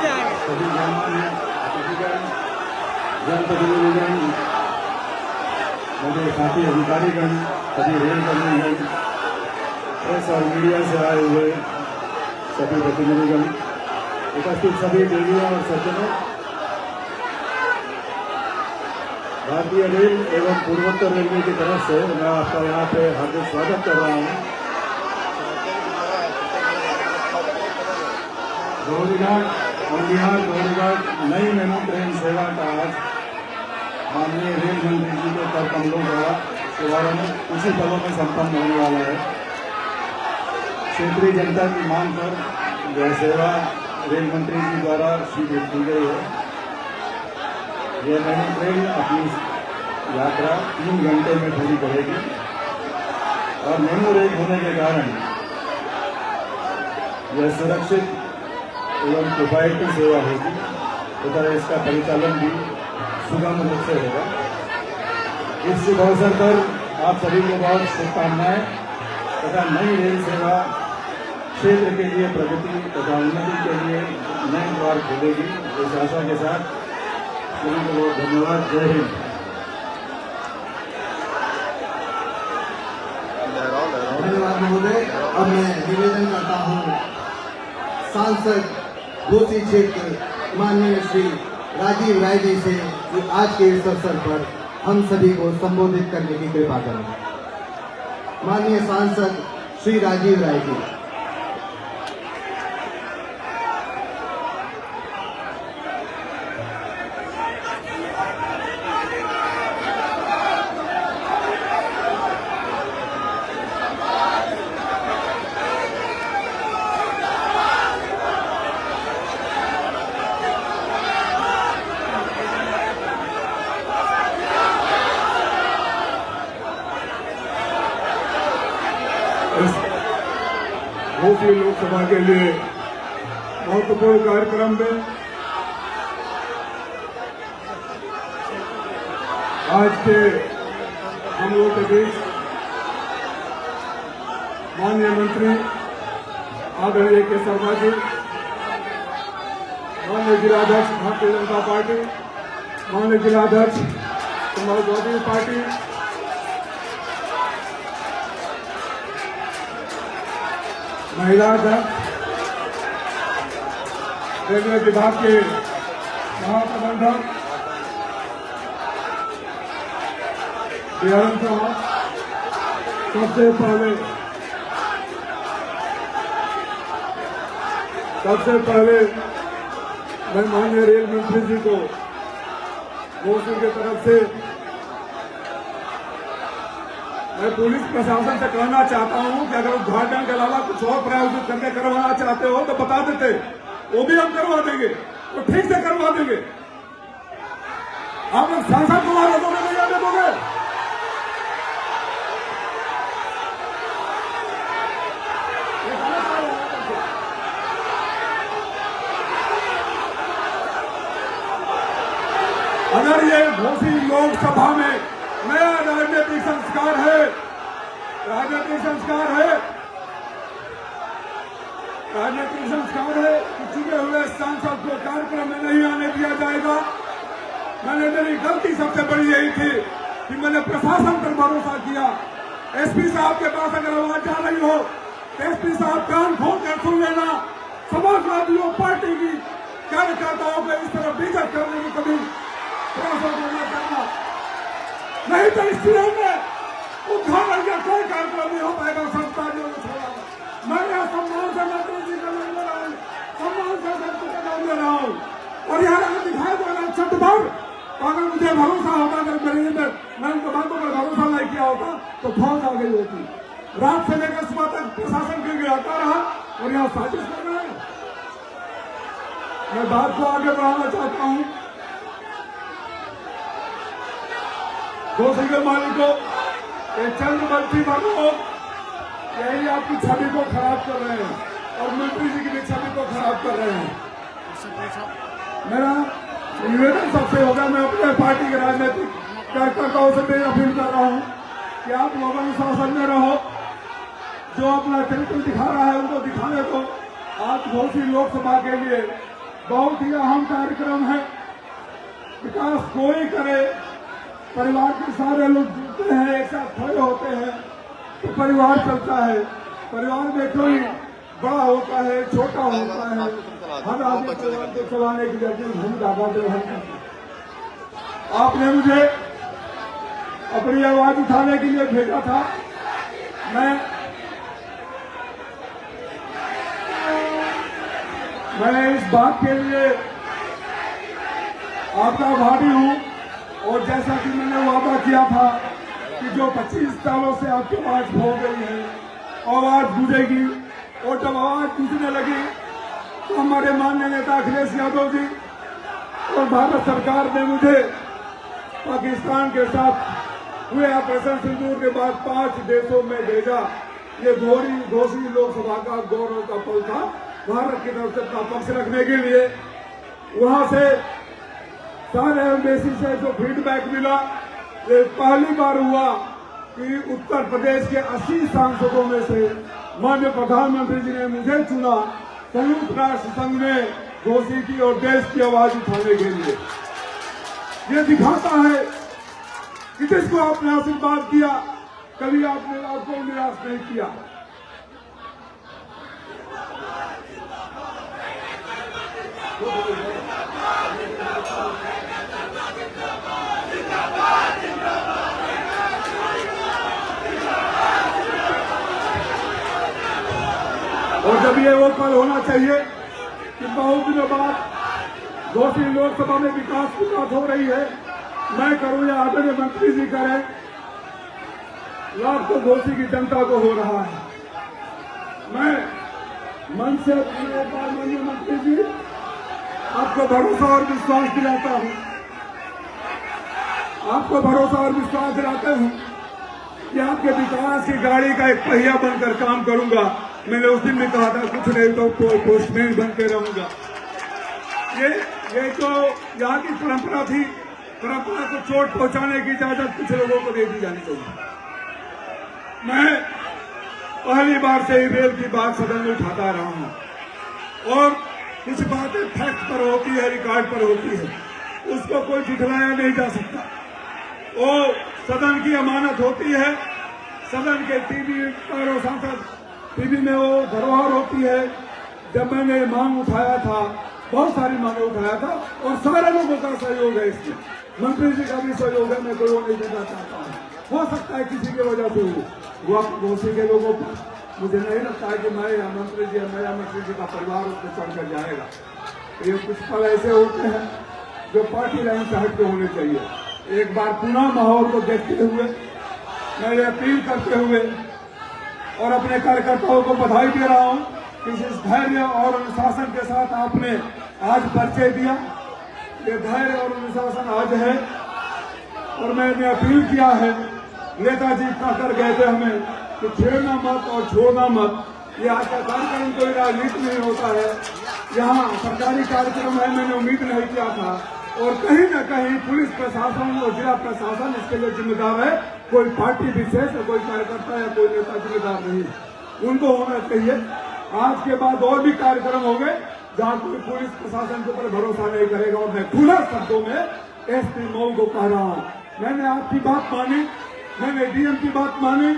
सभी गणमान्य अतिथिगण, जनप्रतिनिधिगण, मेरे साथी अधिकारीगण, सभी रेलकर्मीगण, प्रेस और मीडिया से आए हुए सभी प्रतिनिधिगण, उपस्थित सभी देवियों और सज्जनों, भारतीय रेल एवं पूर्वोत्तर रेलवे की तरफ से मैं आपका यहाँ पे हार्दिक स्वागत कर रहा हूँ। औड़ीहार नई मेमू ट्रेन सेवा का आज माननीय रेल मंत्री जी के कर कमलों द्वारा शुभारंभ कुछ ही पलों में संपन्न होने वाला है। क्षेत्रीय जनता की मांग पर यह सेवा रेल मंत्री जी द्वारा शुरू की गई है। यह मेमू ट्रेन अपनी यात्रा 3 घंटे में पूरी करेगी और मेमू रेल होने के कारण यह सुरक्षित एवं किफायती सेवा होगी तथा इसका परिचालन भी सुगम रूप से होगा। इस शुभ अवसर पर आप सभी को बहुत शुभकामनाएं तथा नई रेल सेवा क्षेत्र के लिए प्रगति तथा उन्नति के लिए नए द्वार खोलेगी। इस आशा के साथ सभी को बहुत धन्यवाद। जय हिंद। धन्यवाद महोदय। अब मैं निवेदन करता हूँ सांसद घोसी क्षेत्र माननीय श्री राजीव राय जी से कि आज के इस अवसर पर हम सभी को संबोधित करने की कृपा करें। माननीय सांसद श्री राजीव राय जी। घोसी लोकसभा के लिए महत्वपूर्ण कार्यक्रम में आज के हम लोग के बीच माननीय मंत्री आदरणीय के शर्मा जी, माननीय जिलाध्यक्ष भारतीय जनता पार्टी, माननीय जिलाध्यक्ष समाजवादी पार्टी, महिला अध्यक्ष, रेलवे विभाग के महाप्रबंधक बिहार चौहान, सबसे पहले मैं माननीय रेल मंत्री जी को घोसी की तरफ से मैं पुलिस प्रशासन से कहना चाहता हूं कि अगर उद्घाटन के अलावा कुछ और प्रायोजित करके करवाना चाहते हो तो बता देते, वो भी हम करवा देंगे, तो ठीक से करवा देंगे। आप लोग सांसद को मार दोगे, नहीं आने दोगे? अगर ये घोसी लोकसभा में नया राजनीतिक संस्कार है, कि चुने हुए सांसद को कार्यक्रम में नहीं आने दिया जाएगा। मेरी गलती सबसे बड़ी यही थी कि मैंने प्रशासन पर भरोसा किया। एसपी साहब के पास अगर आवाज जा रही हो तो एसपी साहब कान खोल कर सुन लेना। समाजवादियों पार्टी की कार्यकर्ताओं को इस तरह बेइज्जत करने की कभी प्रयास करना चाहना नहीं, तो इस चुनाव में उद्घाटन का कोई कार्यक्रम नहीं हो पाएगा। संस्थानियों को छोड़ा मैं सम्मान से मंत्री जी का नाम ले रहा हूँ, सम्मान से मंत्री का नाम ले रहा हूँ। और यहाँ अगर दिखाई दो ना छठ भर, तो अगर मुझे भरोसा होता, अगर मैं उनको बातों पर भरोसा नहीं किया होता तो फौज आ गई होती। रात से लेकर सुबह तक प्रशासन के गिराता रहा और यहाँ साजिश कर रहा है। मैं बात को आगे बढ़ाना चाहता हूँ। घोसी के मालिकों, चंद्रवंशी वर्गों, यही आपकी छवि को खराब कर रहे हैं और मंत्री जी की भी छवि को खराब कर रहे हैं। मेरा निवेदन सबसे होगा, मैं अपने पार्टी के राजनीतिक कार्यकर्ताओं से भी अपील कर रहा हूं कि आप लोग अनुशासन में रहो। जो अपना चरित्र दिखा रहा है उनको दिखाने को। आज घोसी लोकसभा के लिए बहुत ही अहम कार्यक्रम है। विकास कोई करे, परिवार के सारे लोग जुड़ते हैं, एक साथ खड़े होते हैं तो परिवार चलता है। परिवार में कोई बड़ा होता है, छोटा होता है, हर आदमी परिवार को चलाने की भूमिका अदा। आपने मुझे अपनी आवाज उठाने के लिए भेजा था। मैं इस बात के लिए आपका आभारी हूं। और जैसा कि मैंने वादा किया था कि जो 25 सालों से आपकी आवाज खो गई है, आवाज गूंजेगी। और जब आवाज गूंजने लगी तो हमारे माननीय नेता अखिलेश यादव जी और भारत सरकार ने मुझे पाकिस्तान के साथ हुए ऑपरेशन सिंदूर के बाद 5 देशों में भेजा। ये घोसी लोकसभा का गौरव का पल था। भारत की तरफ से अपना पक्ष रखने के लिए वहां से सारे एम्बेसी से जो फीडबैक मिला, ये पहली बार हुआ कि उत्तर प्रदेश के 80 सांसदों में से माननीय प्रधानमंत्री जी ने मुझे चुना संयुक्त राष्ट्र संघ में घोषी की और देश की आवाज उठाने के लिए। ये दिखाता है कि जिसको आपने आशीर्वाद दिया कभी आपने आपको निराश नहीं किया। और जब ये वो पल होना चाहिए कि बहुत दिनों बाद घोषी लोकसभा में विकास की बात हो रही है, मैं करूं या आदरणीय मंत्री जी करें, लाभ तो घोषी की जनता को हो रहा है। मैं मन से एक बार माननीय मंत्री जी आपको भरोसा और विश्वास दिलाता हूं, आपको भरोसा और विश्वास दिलाता हूं कि आपके विकास की गाड़ी का एक पहिया बनकर काम करूंगा। मैंने उस दिन भी कहा था कुछ नहीं तो पोस्टमैन बन के रहूंगा। ये तो यहाँ की परंपरा थी, परंपरा को चोट पहुंचाने की इजाजत कुछ लोगों को दे दी जानी चाहिए। मैं पहली बार से ही रेल की बात सदन में उठाता रहा हूं और कुछ बातें फैक्ट पर होती है, रिकॉर्ड पर होती है, उसको कोई झुठलाया नहीं जा सकता। वो सदन की अमानत होती है, सदन के टीवी पर सांसद टीवी में वो धरोहर होती है। जब मैंने मांग उठाया था, बहुत सारी मांगे उठाया था और सारे लोगों का सहयोग है इसमें, मंत्री जी का भी सहयोग है, मैं कोई वो नहीं देना चाहता हूँ। हो सकता है किसी की वजह से वो घोषी के लोगों पर, मुझे नहीं लगता है कि मैं या मंत्री जी का परिवार उसमें चढ़कर जाएगा। ये कुछ पल ऐसे होते हैं जो पार्टी लाइन से हट के होने चाहिए। एक बार पुनः माहौल को देखते हुए मैं ये अपील करते हुए और अपने कार्यकर्ताओं को बधाई दे रहा हूं कि जिस धैर्य और अनुशासन के साथ आपने आज परिचय दिया, ये धैर्य और अनुशासन आज है। और मैंने अपील किया है, नेताजी कहकर गए थे हमें कि छेड़ना मत और छोड़ना मत। ये आज का कार्यक्रम कोई राजनीति नहीं होता है, यहाँ सरकारी कार्यक्रम है, मैंने उम्मीद नहीं किया था। और कहीं न कहीं पुलिस प्रशासन और जिला प्रशासन इसके लिए जिम्मेदार है, कोई पार्टी विशेष या कोई कार्यकर्ता या कोई नेता जिम्मेदार नहीं, उनको होना चाहिए। आज के बाद और भी कार्यक्रम होंगे जहां कोई पुलिस प्रशासन के ऊपर भरोसा नहीं करेगा। और मैं खुला शब्दों में एसपी मऊ को कह रहा हूं, मैंने आपकी बात मानी, मैंने डीएम की बात मानी,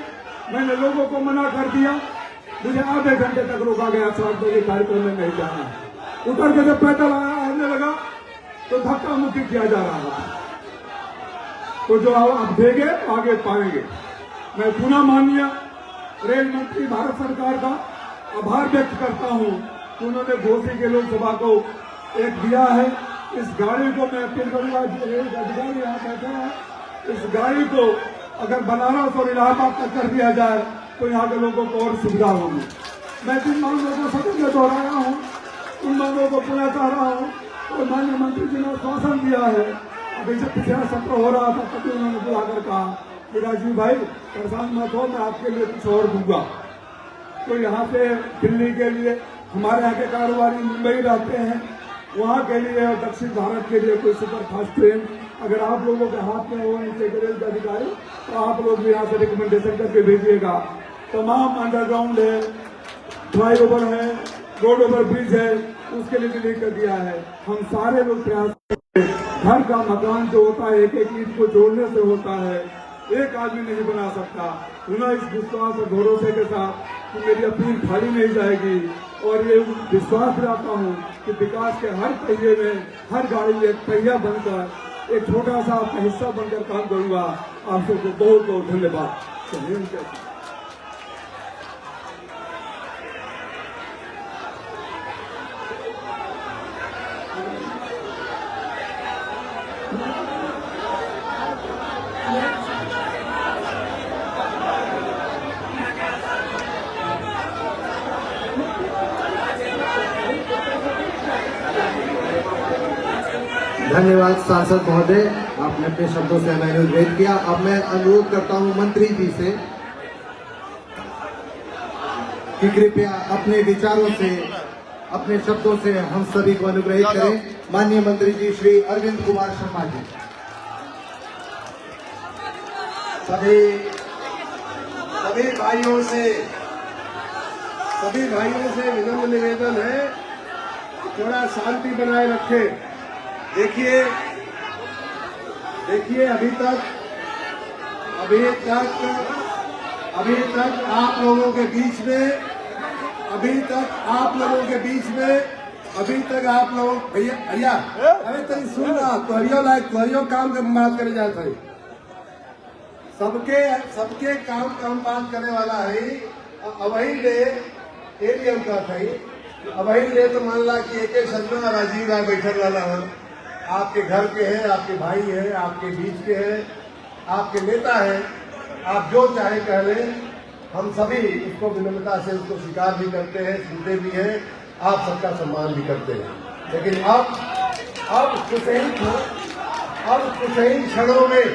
मैंने लोगों को मना कर दिया, मुझे आधे घंटे तक रोका गया, 7 बजे कार्यक्रम में नहीं जाना। उतर के जब पैदल आने लगा तो धक्का मुक्की किया जा रहा था। तो जो आप देंगे आगे पाएंगे। मैं पुनः माननीय रेल मंत्री भारत सरकार का आभार व्यक्त करता हूं कि उन्होंने घोषी के लोकसभा को एक दिया है। इस गाड़ी को मैं अपील करूंगा, रेल अधिकारी यहाँ बैठे हैं, इस गाड़ी को अगर बनारस और इलाहाबाद तक कर दिया जाए तो यहाँ के लोगों को और सुविधा होगी। मैं जिन मांगों को सदन में दोहराया हूँ उन मांगों को पुनः कह रहा हूँ और माननीय मंत्री जी ने आश्वासन दिया है। अभी जब पिछला सत्र हो रहा था तभी उन्होंने बुलाकर कहा कि राजीव भाई परेशान मत हो, मैं आपके लिए कुछ और दूंगा। तो यहाँ से दिल्ली के लिए हमारे यहाँ के कारोबारी मुंबई रहते हैं, वहाँ के लिए और दक्षिण भारत के लिए कोई सुपर फास्ट ट्रेन अगर आप लोगों के हाथ में हो नीचे के रेल अधिकारी तो आप लोग भी यहाँ से रिकमेंडेशन करके भेजिएगा। तमाम अंडरग्राउंड है, फ्लाईओवर है, रोड ओवर ब्रिज है, उसके लिए भी लिख कर दिया है। हम सारे लोग प्रयास करते हैं। घर का मकान जो होता है एक एक ईंट को जोड़ने से होता है, एक आदमी नहीं बना सकता। पुनः इस विश्वास और भरोसे के साथ कि मेरी अपील खाली नहीं जाएगी और ये विश्वास दिलाता हूँ कि विकास के हर पहिए में, हर गाड़ी में एक पहिया बनकर एक छोटा सा आपका हिस्सा बनकर काम करूंगा। आप सबको बहुत बहुत धन्यवाद। धन्यवाद सांसद महोदय, आपने अपने शब्दों से हमें अनुरोध किया। अब मैं अनुरोध करता हूं मंत्री जी से कि कृपया अपने विचारों से, अपने शब्दों से हम सभी को अनुग्रहित करें। माननीय मंत्री जी श्री अरविंद कुमार शर्मा जी। सभी सभी भाइयों से विनम्र निवेदन है थोड़ा शांति बनाए रखें। देखिए अभी तक आप लोगों के बीच में भैया अरे तरी सुन रहा तुहरियो काम के बात करे जाता है। सबके काम बात करने वाला है। अवही ले एरियम का था अवही ले तो मान ला कि एक शर्मा राजीव राय बैठक वाला है, आपके घर के हैं, आपके भाई हैं, आपके बीच के हैं, आपके नेता हैं। आप जो चाहे कह लें, हम सभी उसको विनम्रता से उसको स्वीकार भी करते हैं, सुनते भी हैं, आप सबका सम्मान भी करते हैं। लेकिन अब कुछ ही क्षणों में,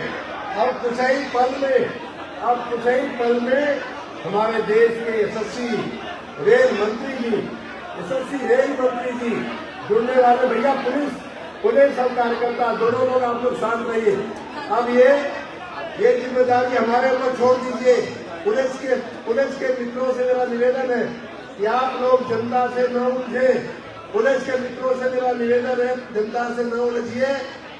कुछ ही पल में हमारे देश के यशस्वी रेल मंत्री जी जुड़ने वाले। भैया पुलिस और कार्यकर्ता दोनों लोग आप लोग शांत रहिए। अब ये जिम्मेदारी हमारे ऊपर छोड़ दीजिए। पुलिस के मित्रों से मेरा निवेदन है कि आप लोग जनता से न उलझे। पुलिस के मित्रों से मेरा निवेदन है, जनता से न उलझिए।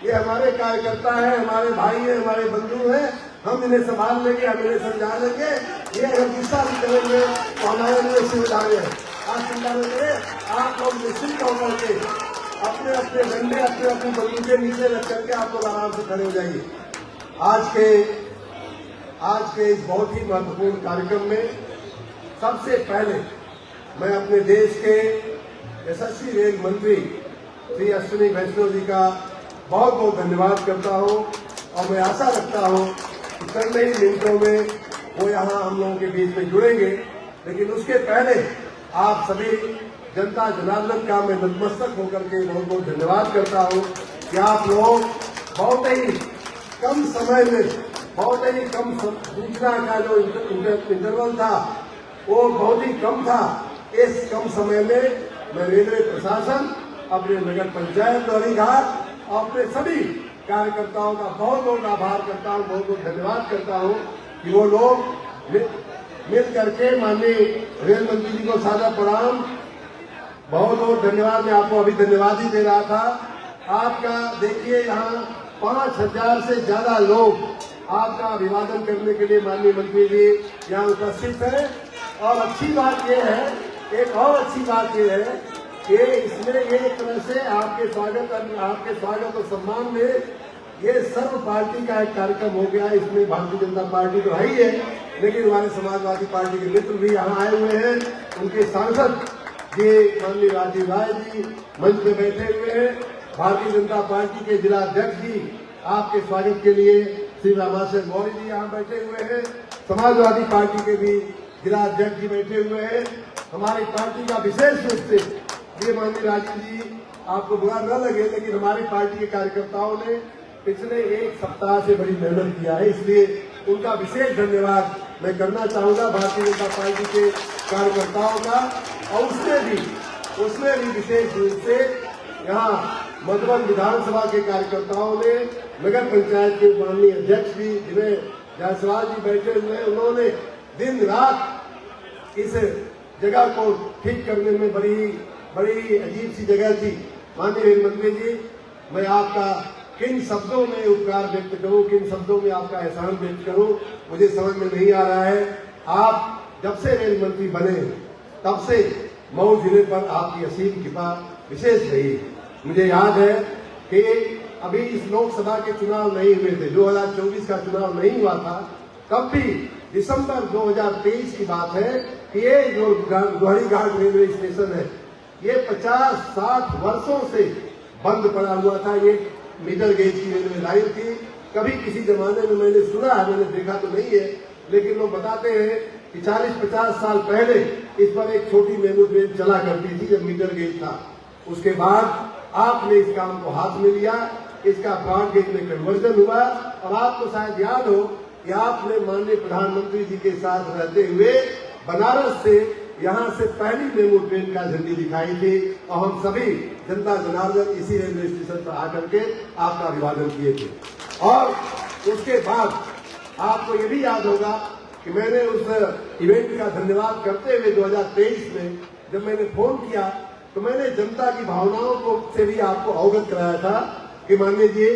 ये हमारे कार्यकर्ता हैं, हमारे भाई हैं, हमारे बंधु हैं। हम इन्हें संभाल लेंगे, हम इन्हें समझा लेंगे। ये अगर गुस्सा भी करेंगे तो हमारे लिए सुविधा है। आज चिंता न करें, आप लोग निश्चिंत होकर के अपने डंडे अपनी बंदूकें नीचे रख करके आप लोग आराम से खड़े हो जाइए। आज के इस बहुत ही महत्वपूर्ण कार्यक्रम में सबसे पहले मैं अपने देश के यशस्वी रेल मंत्री श्री अश्विनी वैष्णव जी का बहुत बहुत धन्यवाद करता हूं और मैं आशा रखता हूं कि चंद ही मिनटों में वो यहाँ हम लोगों के बीच में जुड़ेंगे। लेकिन उसके पहले आप सभी जनता जनार्दन का मैं नतमस्तक होकर के बहुत बहुत धन्यवाद करता हूं कि आप लोग बहुत ही कम समय में, बहुत ही कम सूचना का जो इंटरवल था वो बहुत ही कम था। इस कम समय में मैं रेलवे प्रशासन, अपने नगर पंचायत द्वारीघाट और अपने सभी कार्यकर्ताओं का बहुत बहुत आभार करता हूं, बहुत बहुत धन्यवाद करता हूं कि वो लोग मिल करके माननीय रेल मंत्री जी को सादा प्रणाम, बहुत बहुत धन्यवाद। मैं आपको अभी धन्यवाद ही दे रहा था। आपका देखिए यहाँ 5000 से ज्यादा लोग आपका अभिवादन करने के लिए माननीय मंत्री जी यहाँ उपस्थित हैं। और अच्छी बात यह है, एक और अच्छी बात यह है कि इसमें एक तरह से आपके स्वागत और सम्मान में ये सर्व पार्टी का एक कार्यक्रम हो गया। इसमें भारतीय जनता पार्टी तो है ही है, लेकिन हमारे समाजवादी पार्टी के मित्र भी यहाँ आए हुए हैं। उनके सांसद जी माननीय राजीव राय जी मंच में बैठे हुए हैं। भारतीय जनता पार्टी के जिला अध्यक्ष जी आपके स्वागत के लिए श्री रामाशय मौर्य जी यहाँ बैठे हुए हैं। समाजवादी पार्टी के भी जिला अध्यक्ष जी बैठे हुए हैं। हमारी पार्टी का विशेष रूप से ये माननीय राजीव जी, आपको बुरा न लगे, लेकिन हमारी पार्टी के कार्यकर्ताओं ने पिछले एक सप्ताह से बड़ी मेहनत किया है, इसलिए उनका विशेष धन्यवाद मैं करना चाहूंगा भारतीय जनता पार्टी के कार्यकर्ताओं का। और उसमें भी विशेष रूप से यहाँ मधुबन विधानसभा के कार्यकर्ताओं ने, नगर पंचायत के माननीय अध्यक्ष भी जिन्हें जायसवाल जी बैठे हुए हैं, उन्होंने दिन रात इस जगह को ठीक करने में बड़ी अजीब सी जगह थी। माननीय रेल मंत्री जी, मैं आपका किन शब्दों में उपकार व्यक्त करूं, किन शब्दों में आपका एहसान व्यक्त करूं, मुझे समझ में नहीं आ रहा है। आप जब से रेल मंत्री बने तब से मऊ जिले पर आपकी असीम कृपा विशेष रही। मुझे याद है कि अभी इस लोकसभा के चुनाव नहीं हुए थे, 2024 का चुनाव नहीं हुआ था, तब भी दिसंबर 2023 की बात है कि ये जो द्वारीघाट रेलवे स्टेशन है ये 50-60 वर्षों से बंद पड़ा हुआ था। ये मीटर गेज की रेलवे लाइन थी। कभी किसी जमाने में मैंने सुना है, मैंने देखा तो नहीं है, लेकिन लोग बताते हैं कि 40-50 साल पहले इस पर एक छोटी मेमू ट्रेन चला करती थी जब मीटर गेज था। उसके बाद आपने इस काम को हाथ में लिया, इसका ब्रॉड गेज में कन्वर्जन हुआ। और आपको शायद याद हो कि आपने माननीय प्रधानमंत्री जी के साथ रहते हुए बनारस से यहाँ से पहली मेमू ट्रेन का झंडी दिखाई थी और हम सभी जनता जनार्दन इसी रेलवे स्टेशन पर आकर के आपका अभिवादन किए थे। और उसके बाद आपको ये भी याद होगा कि मैंने उस इवेंट का धन्यवाद करते हुए 2023 में जब मैंने फोन किया तो मैंने जनता की भावनाओं को से भी आपको अवगत कराया था कि माननीय जी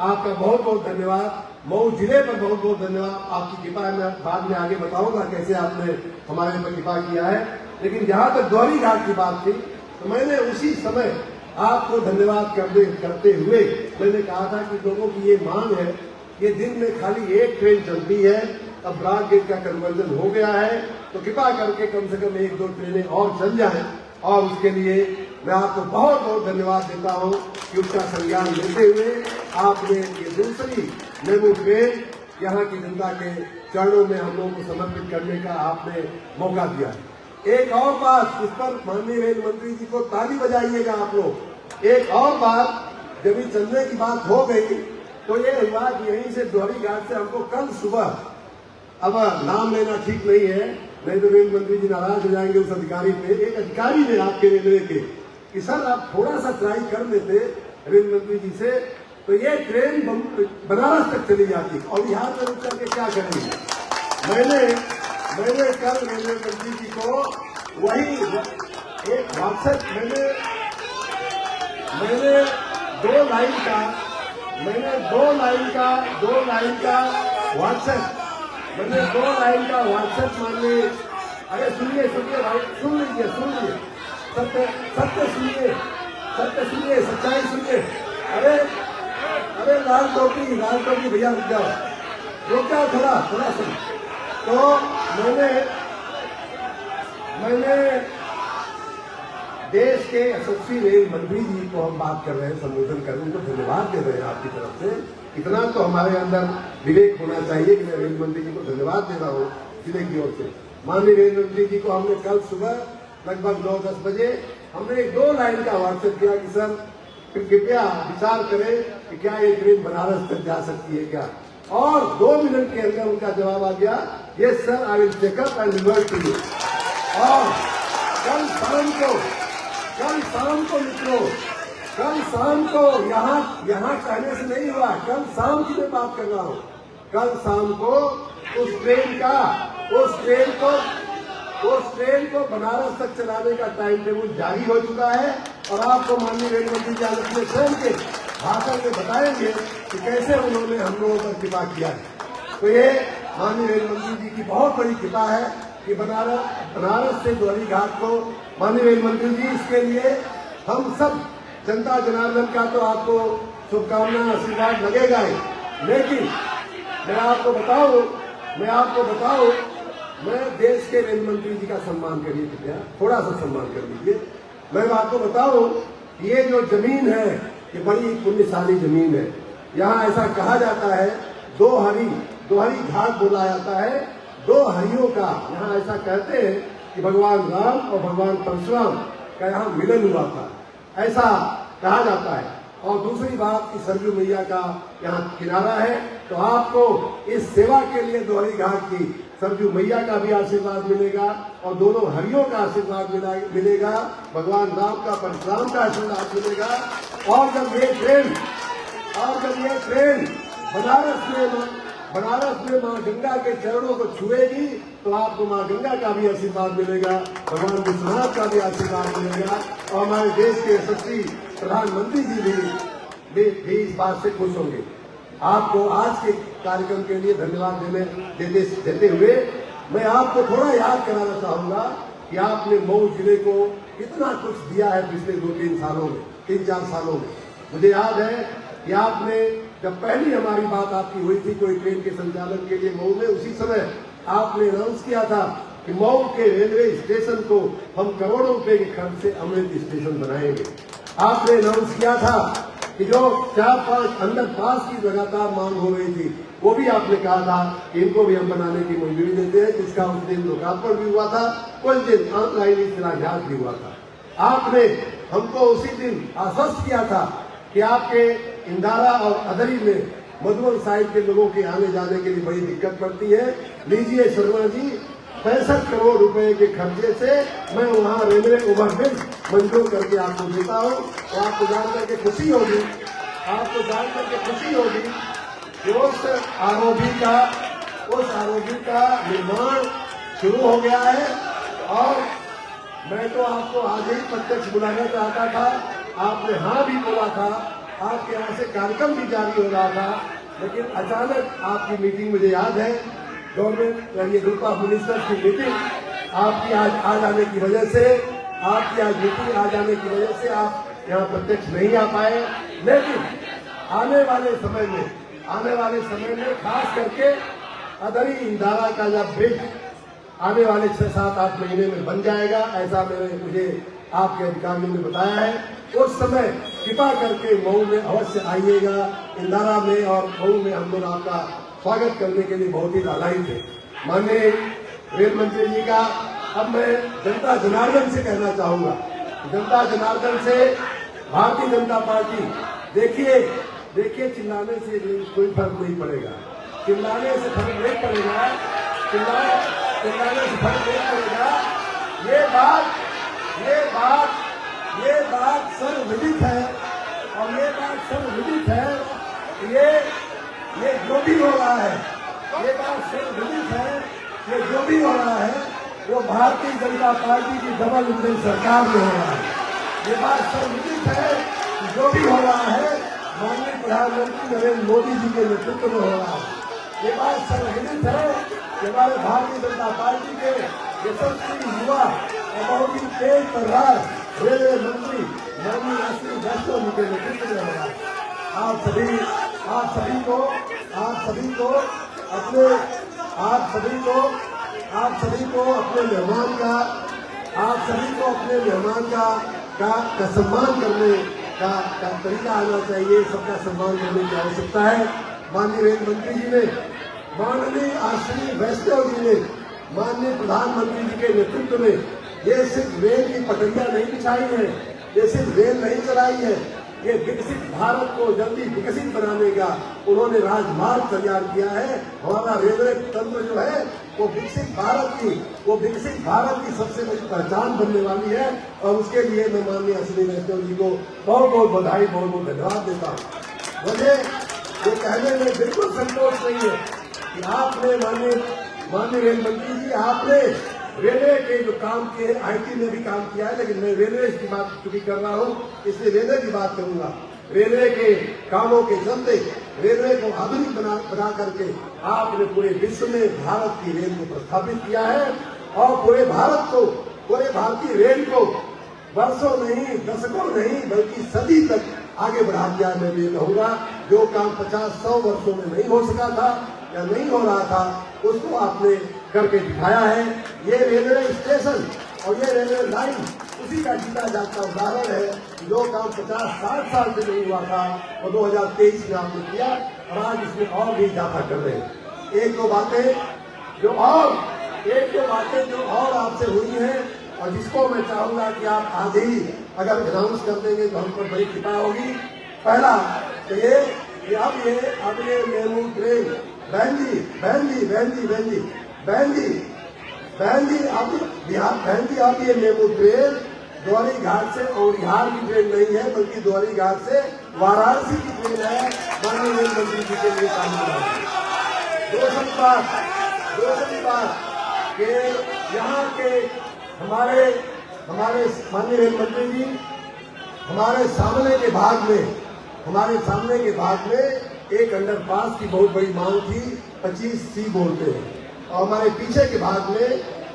आपका बहुत बहुत धन्यवाद, मऊ जिले पर बहुत बहुत धन्यवाद, आपकी कृपा है। मैं बाद में आगे बताऊंगा कैसे आपने हमारे ऊपर कृपा किया है। लेकिन जहां तक गौरी घाट की बात थी तो मैंने उसी समय आपको धन्यवाद करते हुए मैंने कहा था कि लोगों की ये मांग है, ये दिन में खाली एक ट्रेन चलती है, अब ब्रॉड गेज का कन्वर्जन हो गया है, तो कृपा करके कम से कम 1-2 ट्रेनें और चल जाएं। और उसके लिए मैं आपको बहुत बहुत धन्यवाद देता हूं कि उसका संज्ञान लेते हुए आपने ये दूसरी मेमू ट्रेन यहाँ की जनता के चरणों में हम लोगों को समर्पित करने का आपने मौका दिया है। एक और बात, इस पर माननीय रेल मंत्री जी को ताली बजाइएगा आप लोग। एक और बात, जब ये चलने की बात हो गई तो ये हुआ कि यहीं से दोहरी घाट से हमको कल सुबह, अब नाम लेना ठीक नहीं है, नहीं तो रेल मंत्री जी नाराज हो जाएंगे उस अधिकारी पे। एक अधिकारी ने आपके रेलवे के कि सर आप थोड़ा सा ट्राई कर लेते रेल मंत्री जी से तो ये ट्रेन बनारस तक चली जाती और बिहार में रुक करके क्या करेंगे। मैंने कल रेलवे मंत्री जी को वही एक व्हाट्सएप मैंने 2 लाइन का व्हाट्सएप माननीय, अरे सुनिए भाई, सुन लीजिए, सत्य सुनिए, सच्चाई सुनिए। अरे लाल टोपी भैया रुक जाओ थोड़ा सुन। तो मैंने देश के यशस्वी रेल मंत्री जी को हम बात कर रहे हैं, संबोधन कर रहे हैं, उनको धन्यवाद दे रहे हैं आपकी तरफ से। इतना तो हमारे अंदर विवेक होना चाहिए कि मैं रेल मंत्री जी को धन्यवाद दे रहा हूँ जिले की ओर से। माननीय रेल मंत्री जी को हमने कल सुबह लगभग 9-10 बजे हमने 2 लाइन का व्हाट्सएप किया कि सर कृपया विचार करें कि क्या ये ट्रेन बनारस तक जा सकती है क्या, और 2 मिनट के अंदर उनका जवाब आ गया, yes sir I will checkup and revert to you. और कल शाम को यहाँ कहने से नहीं हुआ, कल शाम की मैं बात कर रहा हूँ। कल शाम को उस ट्रेन को बनारस तक चलाने का टाइम टेबल जारी हो चुका है और आपको माननीय रेल मंत्री जी अपने स्वयं के भाषण में बताएंगे कि कैसे उन्होंने हम लोगों पर कृपा किया है। तो ये माननीय रेल मंत्री जी की बहुत बड़ी कृपा है कि बनारस से दोहरी घाट को, माननीय रेल मंत्री जी इसके लिए हम सब जनता जनार्दन का तो आपको शुभकामना आशीर्वाद लगेगा ही। लेकिन मैं आपको बताऊं, मैं देश के रेल मंत्री जी का सम्मान करिए, कृपया थोड़ा सा सम्मान कर लीजिए। मैं आपको बताऊं, ये जो जमीन है ये बड़ी पुण्यशाली जमीन है। यहाँ ऐसा कहा जाता है, दोहरी घाट बोला जाता है, 2 हरियों का यहाँ ऐसा कहते हैं कि भगवान राम और भगवान परशुराम का यहाँ मिलन हुआ था, ऐसा कहा जाता है। और दूसरी बात कि सरयू मैया का यहाँ किनारा है, तो आपको इस सेवा के लिए दोहरी घाट की सरयू मैया का भी आशीर्वाद मिलेगा और दोनों हरियों का आशीर्वाद मिलेगा, भगवान राम का परशुराम का आशीर्वाद मिलेगा। और जब ये ट्रेन बनारस में माँ गंगा के चरणों को छुएगी तो आपको माँ गंगा का भी आशीर्वाद मिलेगा, भगवान विश्वनाथ का भी आशीर्वाद मिलेगा और हमारे देश के यशस्वी प्रधानमंत्री जी भी इस बात से खुश होंगे। आपको आज के कार्यक्रम के लिए धन्यवाद देते हुए मैं आपको थोड़ा याद कराना चाहूंगा कि आपने मऊ जिले को कितना कुछ दिया है पिछले 3-4 सालों में। मुझे याद है कि आपने जब पहली हमारी बात आपकी हुई थी कोई ट्रेन के संचालन के लिए मऊ में, उसी समय आपने अनाउंस किया था कि मऊ के रेलवे स्टेशन को हम करोड़ों रुपए के खर्च से अमृत स्टेशन बनाएंगे। आपने अनाउंस किया था कि जो 4-5 अंडरपास की लगातार मांग हो रही थी वो भी आपने कहा था कि इनको भी हम बनाने की मंजूरी देते हैं, जिसका उस दिन लोकार्पण भी हुआ था, कुछ दिन ऑनलाइन शिलान्यास भी हुआ था। आपने हमको उसी दिन आश्वस्त किया था कि आपके इंदारा और अदरी में मधुबन साइड के लोगों के आने जाने के लिए बड़ी दिक्कत पड़ती है। लीजिए शर्मा जी, 65 करोड़ रुपए के खर्चे से मैं वहाँ रेलवे ओवरब्रिज मंजूर करके आपको देता हूँ। तो आपको जान करके खुशी होगी कि उस उस आरोग्य का निर्माण शुरू हो गया है। और मैं तो आपको आज ही प्रत्यक्ष बुलाना चाहता था, आपने हाँ भी बोला था, आपके यहाँ से कार्यक्रम भी जारी हो रहा था, लेकिन अचानक आपकी मीटिंग मुझे याद है, गवर्नमेंट ये ग्रुप ऑफ मिनिस्टर्स की मीटिंग आपकी आज आ जाने की वजह से, आपकी आज मीटिंग आ जाने की वजह से आप यहाँ प्रत्यक्ष नहीं आ पाए। लेकिन आने वाले समय में खास करके अदरी इंदारा का जब ब्रिज आने वाले 6-7-8 महीने में बन जाएगा, ऐसा मुझे आपके अधिकारियों ने बताया है। उस समय कृपा करके मऊ में अवश्य आइएगा, इंदारा में और मऊ में हम लोग आपका स्वागत करने के लिए बहुत ही लालायित है। माननीय रेल मंत्री जी का अब मैं जनता जनार्दन से कहना चाहूंगा, जनता जनार्दन से भारतीय जनता पार्टी, देखिए चिल्लाने से कोई फर्क नहीं पड़ेगा, चिल्लाने से फर्क नहीं पड़ेगा, चिल्लाने से फर्क नहीं पड़ेगा। ये बात सर्वविदित है, और ये बात सर्वविदित है। ये जो भी हो रहा है, ये बात सर्वविदित है, ये जो भी हो रहा है वो भारतीय जनता पार्टी की डबल इंजन सरकार में हो रहा है। ये बात सर्वविदित है कि जो भी हो रहा है माननीय प्रधानमंत्री नरेंद्र मोदी जी के नेतृत्व में हो रहा है। ये बात सर्वविदित है कि हमारे भारतीय जनता पार्टी के यशस्वी युवा और बहुत ही तेज तर्रार रेलवे मंत्री माननीय अश्विनी वैष्णव जी के नेतृत्व में हो रहा है। आप सभी को अपने मेहमान का सम्मान करने का तरीका आना चाहिए, सबका सम्मान करने की आवश्यकता है। माननीय रेल मंत्री जी ने, माननीय अश्विनी वैष्णव जी ने, माननीय प्रधानमंत्री जी के नेतृत्व में ये सिर्फ रेल की पटरियां नहीं बिछाई है, ये सिर्फ रेल नहीं चलाई है, ये विकसित भारत को जल्दी विकसित बनाने का उन्होंने राजमार्ग तैयार किया है। हमारा रेलवे तंत्र जो है वो विकसित भारत की सबसे बड़ी पहचान बनने वाली है, और उसके लिए मैं माननीय अश्विनी वैष्णव जी को बहुत बहुत बधाई, बहुत बहुत धन्यवाद देता हूँ। मुझे ये कहने में बिल्कुल संतोष नहीं है कि आपने माननीय रेल मंत्री जी, आपने रेलवे के जो काम किए, IT में भी काम किया है, लेकिन मैं रेलवे की बात चूंकि कर रहा हूँ इसलिए रेलवे की बात करूंगा। रेलवे के कामों के चलते रेलवे को आधुनिक बना करके आपने पूरे विश्व में भारत की रेल को प्रस्थापित किया है, और पूरे भारतीय रेल को वर्षों नहीं, दशकों नहीं, बल्कि सदी तक आगे बढ़ा दिया। मैं ये कहूँगा जो काम 50-100 वर्षों में नहीं हो सका था या नहीं हो रहा था, उसको आपने करके दिखाया है। ये रेलवे स्टेशन और ये रेलवे लाइन उसी का जीता जागता उदाहरण है। जो काम 50-60 साल से नहीं हुआ था वो 2023 में आपने किया, और आज इसमें और भी इजाफा कर रहे हैं। एक दो बातें जो और आपसे हुई हैं, और जिसको मैं चाहूंगा कि आप आज ही अगर अनाउंस कर देंगे तो हम पर बड़ी कृपा होगी। पहला तो ये कि अब ये मेमू ट्रेन अब ये मेमू ट्रेन द्वारी घाट से औरिहार की ट्रेन नहीं है, बल्कि द्वारी घाट से वाराणसी की ट्रेन है। माननीय रेल मंत्री जी के लिए काम कर रहा है। दूसरी बात कि यहाँ के हमारे माननीय रेल मंत्री जी, हमारे सामने के भाग में एक अंडरपास की बहुत बड़ी मांग थी, 25C बोलते हैं, और हमारे पीछे के भाग में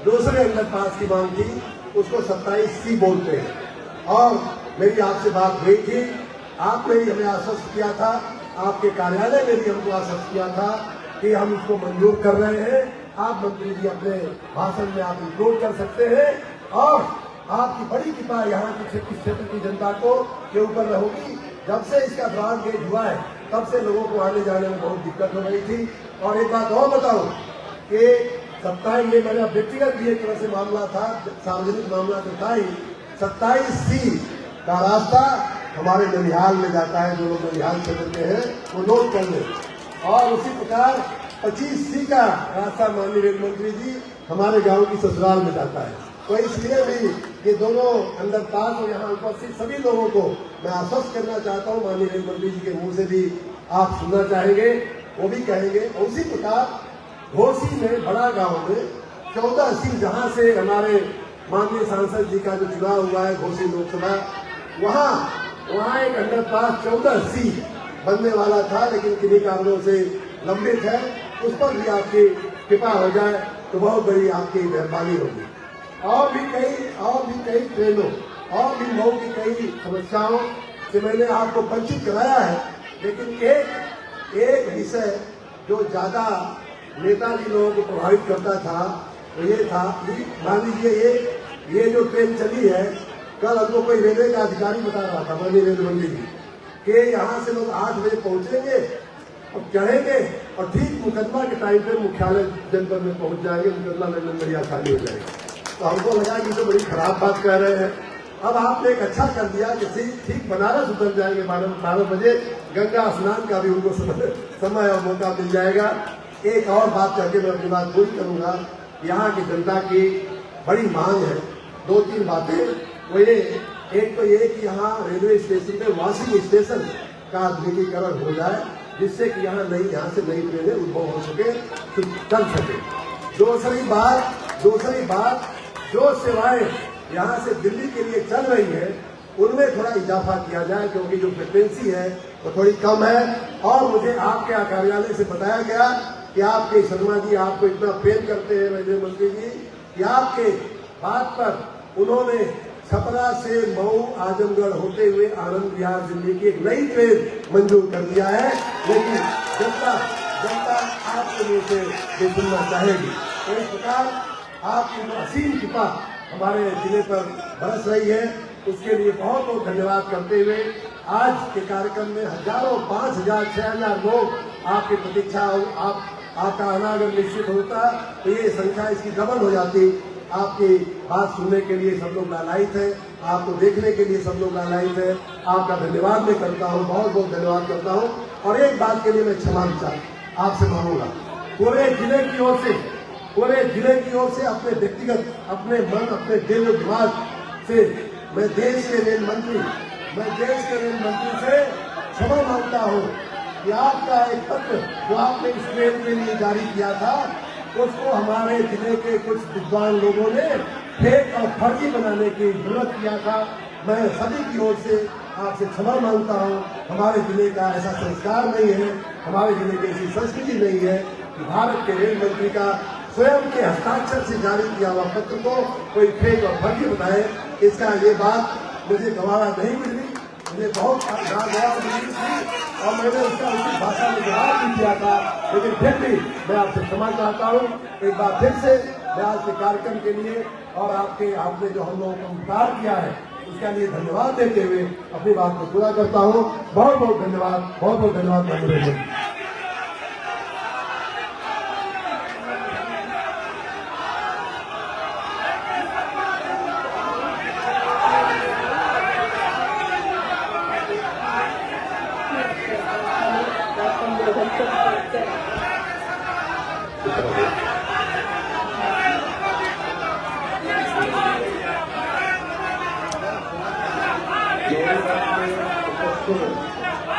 दूसरे अंडरपास की मांग थी, उसको 27C बोलते हैं। और मेरी आपसे बात हुई थी, आपने भी हमें आश्वस्त किया था, आपके कार्यालय ने भी हमको आश्वस्त किया था कि हम इसको मंजूर कर रहे हैं। आप मंत्री जी अपने भाषण में आप इंक्लूड कर सकते हैं, और आपकी बड़ी कृपा यहाँ की क्षेत्र की जनता के ऊपर रहोगी। जब से इसका ब्रॉड गेज हुआ है तब से लोगों को आने जाने में बहुत दिक्कत हो रही थी। और एक बात और बताऊं कि 27 ये मेरा व्यक्तिगत भी एक तरह से मामला था, सार्वजनिक मामला तो था ही। 27C का रास्ता हमारे ननिहाल में जाता है, जो लोग ननिहाल क्षेत्र के हैं वो नोट कर लें। और उसी प्रकार 25C का रास्ता माननीय रेल मंत्री जी हमारे गांव की ससुराल में जाता है। तो इसलिए भी ये दोनों अंडरपास और यहाँ उपस्थित सभी लोगों को मैं आश्वस्त करना चाहता हूँ, माननीय रेल मंत्री जी के मुंह से भी आप सुनना चाहेंगे, वो भी कहेंगे। उसी प्रकार घोसी में बड़ा गांव में 14 सीट जहां से हमारे माननीय सांसद जी का जो चुनाव हुआ है घोसी लोकसभा, वहां एक अंडरपास 14 सीट बनने वाला था, लेकिन किन्हीं कारणों से लंबित है। उस पर भी आपकी कृपा हो जाए तो बहुत बड़ी आपकी मेहरबानी होगी। और भी कई ट्रेनों और भी मऊ की कई समस्याओं से मैंने आपको परिचित कराया है, लेकिन एक विषय जो ज्यादा नेताजी लोगों को प्रभावित करता था तो ये था कि मान लीजिए ये जो ट्रेन चली है, कल हमको कोई रेलवे का अधिकारी बता रहा था, माननीय रेल मंत्री जी, कि यहाँ से लोग 8 बजे पहुंचेंगे और चढ़ेंगे और ठीक मुकदमा के टाइम पे मुख्यालय जनपद में पहुंच जाएंगे, मुकदमा लंदन बढ़िया खाली हो जाएगी। तो हमको लगा कि तो बड़ी खराब बात कह रहे हैं। अब आपने एक अच्छा कर दिया कि ठीक बनारस उतर जाएंगे 12 बजे, गंगा स्नान का भी उनको समय और मौका मिल जाएगा। एक और बात करके मैं अपनी बात पूरी करूंगा। यहाँ की जनता की बड़ी मांग है 2-3 बातें। वो एक तो ये कि यहाँ रेलवे स्टेशन पे वॉशिंग स्टेशन का आधुनिकीकरण हो जाए, जिससे कि यहाँ से नई ट्रेनें उद्भव हो सके, चल सके। दूसरी बात जो सेवाएं यहाँ से दिल्ली के लिए चल रही है उनमें थोड़ा इजाफा किया जाए, क्योंकि जो फ्रिक्वेंसी है वो थोड़ी कम है। और मुझे आपके कार्यालय से बताया गया कि आपके शर्मा जी आपको इतना प्रेम करते हैं रेलवे मंत्री जी, कि आपके बात पर उन्होंने छपरा से मऊ आजमगढ़ होते हुए आनंद विहार दिल्ली की एक नई ट्रेन मंजूर कर दिया है। लेकिन जनता आपके मुंह से ये सुनना चाहेगी। तो इस प्रकार आपकी असीम कृपा हमारे जिले पर बरस रही है, उसके लिए बहुत बहुत धन्यवाद करते हुए आज के कार्यक्रम में हजारों 5,000 6,000 लोग आपकी प्रतीक्षा आपका आना अगर निश्चित होता तो ये संख्या इसकी डबल हो जाती। आपकी बात सुनने के लिए सब लोग लालायित है, आपको देखने के लिए सब लोग लालायित है। आपका धन्यवाद मैं करता हूँ, बहुत बहुत धन्यवाद करता हूँ। और एक बात के लिए मैं क्षमा आपसे मांगूंगा, पूरे जिले की ओर से अपने व्यक्तिगत अपने मन अपने दिल दिमाग से मैं देश के रेल मंत्री से क्षमा मांगता हूँ कि आपका एक पत्र जो आपने इस ट्रेन के लिए जारी किया था उसको हमारे जिले के कुछ विद्वान लोगों ने फेक और फर्जी बनाने की जरूरत किया था। मैं सभी की ओर से आपसे क्षमा मांगता हूँ। हमारे जिले का ऐसा संस्कार नहीं है, हमारे जिले की ऐसी संस्कृति नहीं है कि भारत के रेल मंत्री का स्वयं के हस्ताक्षर से जारी किया हुआ पत्र को कोई फेक और फर्जी बताए। इसका ये बात मुझे गवारा नहीं मिली, मुझे बहुत मिली थी और मैंने उसका उसी भाषा में जवाब भी दिया था, लेकिन फिर भी मैं आपसे क्षमा चाहता हूँ। एक बार फिर से मैं आज के कार्यक्रम के लिए और आपने जो हम लोगों को उपकार किया है उसके लिए धन्यवाद देते हुए अपनी बात को पूरा करता हूँ। बहुत बहुत धन्यवाद माननीय।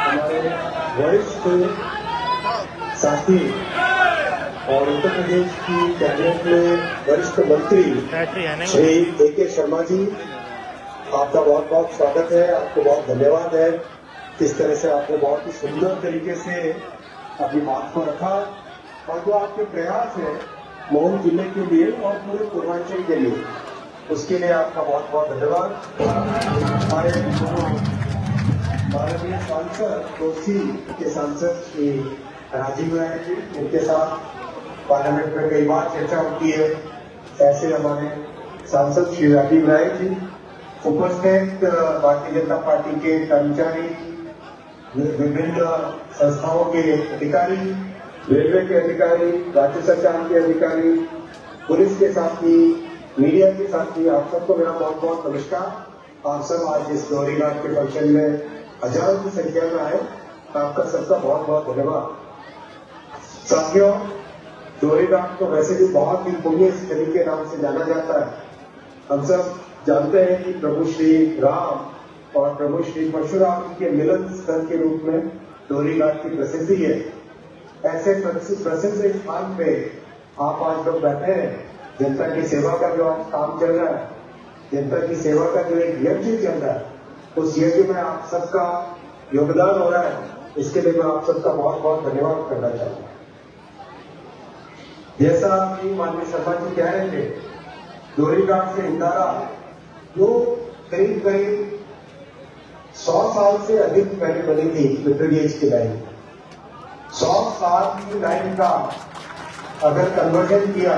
हमारे वरिष्ठ साथी और उत्तर प्रदेश की कैबिनेट में वरिष्ठ मंत्री श्री A.K. शर्मा जी, आपका बहुत बहुत स्वागत है। आपको बहुत धन्यवाद है, किस तरह से आपने बहुत ही सुंदर तरीके से अपनी बात को रखा और जो आपके प्रयास है मऊ जिले के लिए और पूरे पूर्वांचल के लिए, उसके लिए आपका बहुत बहुत धन्यवाद। हमारे माननीय सांसद कोसी के सांसद श्री राजीव राय जी, उनके साथ पार्लियामेंट में कई बार चर्चा होती है। ऐसे हमारे सांसद श्री राजीव राय जी, उपस्थित भारतीय जनता पार्टी के कर्मचारी, विभिन्न संस्थाओं के अधिकारी, रेलवे के अधिकारी, राज्य सरकार के अधिकारी, पुलिस के साथी, मीडिया के साथी, आप सबको मेरा बहुत बहुत नमस्कार। आप सब आज इस गौरी घाट के फंक्शन में हजारों की संख्या में आए, आपका सबका बहुत बहुत धन्यवाद। साथियों, गौरी घाट तो वैसे भी बहुत ही पुण्य स्थली के नाम से जाना जाता है। हम सब जानते हैं कि प्रभु श्री राम और प्रभु श्री परशुराम के मिलन स्थल के रूप में गौरी घाट की प्रसिद्धि है। ऐसे प्रसिद्ध स्थान पे आप आज लोग बैठे हैं, जनता की सेवा का जो आज काम चल रहा है, जनता की सेवा का जो एक यज्ञ चल रहा है, उस यज्ञ में आप सबका योगदान हो रहा है। इसके लिए मैं आप सबका बहुत बहुत धन्यवाद करना चाहूंगा। जैसा कि माननीय शर्मा जी कह रहे थे, डोरीघाट से इंदारा जो करीब करीब 100 साल से अधिक पहले बनी थी मीटर गेज की लाइन, 100 साल की लाइन का अगर कन्वर्जन किया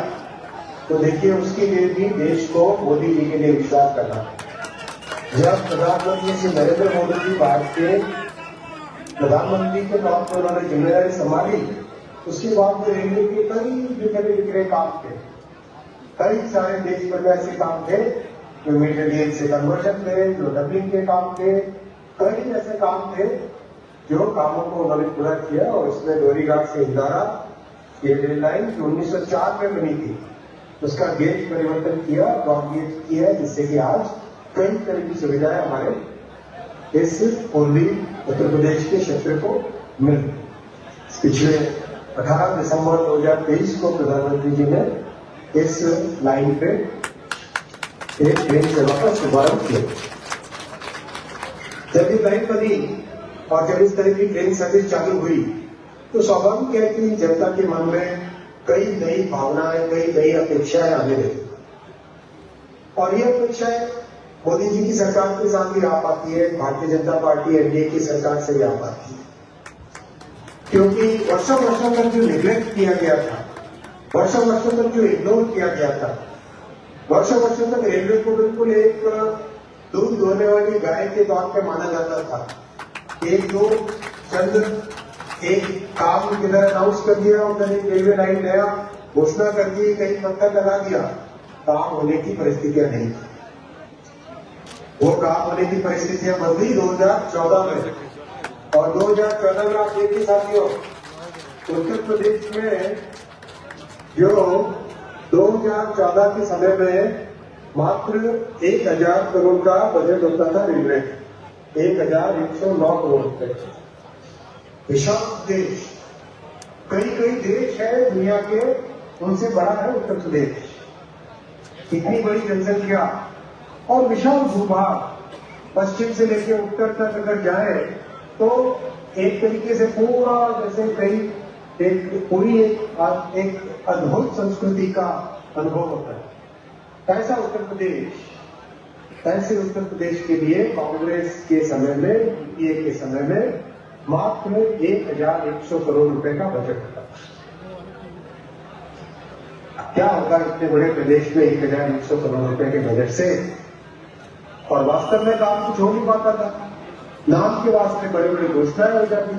तो देखिए उसके लिए भी देश को मोदी जी के लिए विश्वास करना। जब प्रधानमंत्री श्री नरेंद्र मोदी जी भारत के प्रधानमंत्री के तौर पर उन्होंने जिम्मेदारी संभाली, उसके बाद जो रेलवे के कई बिखरे काम थे, कई सारे देश भर में ऐसे काम थे जो मीटर गेज से कन्वर्जन थे, जो डबलिंग के काम थे, कई ऐसे काम थे जो कामों को उन्होंने पूरा किया। और इसमें डोरीघाट से इंदारा ये रेल लाइन जो 1904 में बनी थी, उसका गेज परिवर्तन किया, ब्रॉड गेज किया, जिससे कि आज कई तरह की सुविधाएं हमारे इस पूर्वी उत्तर प्रदेश के क्षेत्र को मिल। पिछले 18 दिसंबर 2023 को प्रधानमंत्री जी ने इस लाइन पे एक ट्रेन सेवा का शुभारंभ किया। जब ये लाइन बनी और जब इस तरह की ट्रेन सर्विस चालू हुई तो स्वाभाविक है कि जनता के मन में कई नई भावनाएं, कई नई अपेक्षाएं आने लगी। और ये अपेक्षाएं मोदी जी की सरकार के साथ भी आ पाती है, भारतीय जनता पार्टी एनडीए की सरकार से भी आ पाती है, क्योंकि वर्षों वर्षों तक जो निग्लेक्ट किया गया था, वर्षों वर्षों तक जो इग्नोर किया गया था, वर्षों वर्षों तक रेलवे को बिल्कुल एक दूध धोने वाली गाय के तौर पर माना जाता था। एक दो चंद एक काम किधर अनाउंस कर दिया उन्होंने, रेलवे लाइन नया घोषणा कर दी, कहीं पत्थर लगा दिया, काम होने की परिस्थितियां नहीं थी। वो काम होने की परिस्थितियां बन गई 2014 में। और 2014 में आप देखिए साथियों, उत्तर प्रदेश में जो 2014 के समय में मात्र 1000 करोड़ का बजट होता था रेलवे, 1109 करोड़ रुपए। विशाल देश, कई देश है दुनिया के, उनसे बड़ा है उत्तर प्रदेश। इतनी बड़ी जनसंख्या और विशाल भूभाग, पश्चिम से लेकर उत्तर तक अगर जाए तो एक तरीके से पूरा जैसे पूरी एक अद्भुत संस्कृति का अनुभव होता है। ऐसा उत्तर प्रदेश के लिए कांग्रेस के समय में, यूपीए के समय में मात्र 1100 करोड़ रुपए का बजट था। क्या होगा इतने बड़े प्रदेश में 1100 करोड़ रुपए के बजट से? और वास्तव में काम कुछ हो नहीं पाता था, नाम के वास्ते बड़े बड़े घोषणाएं हो जाती।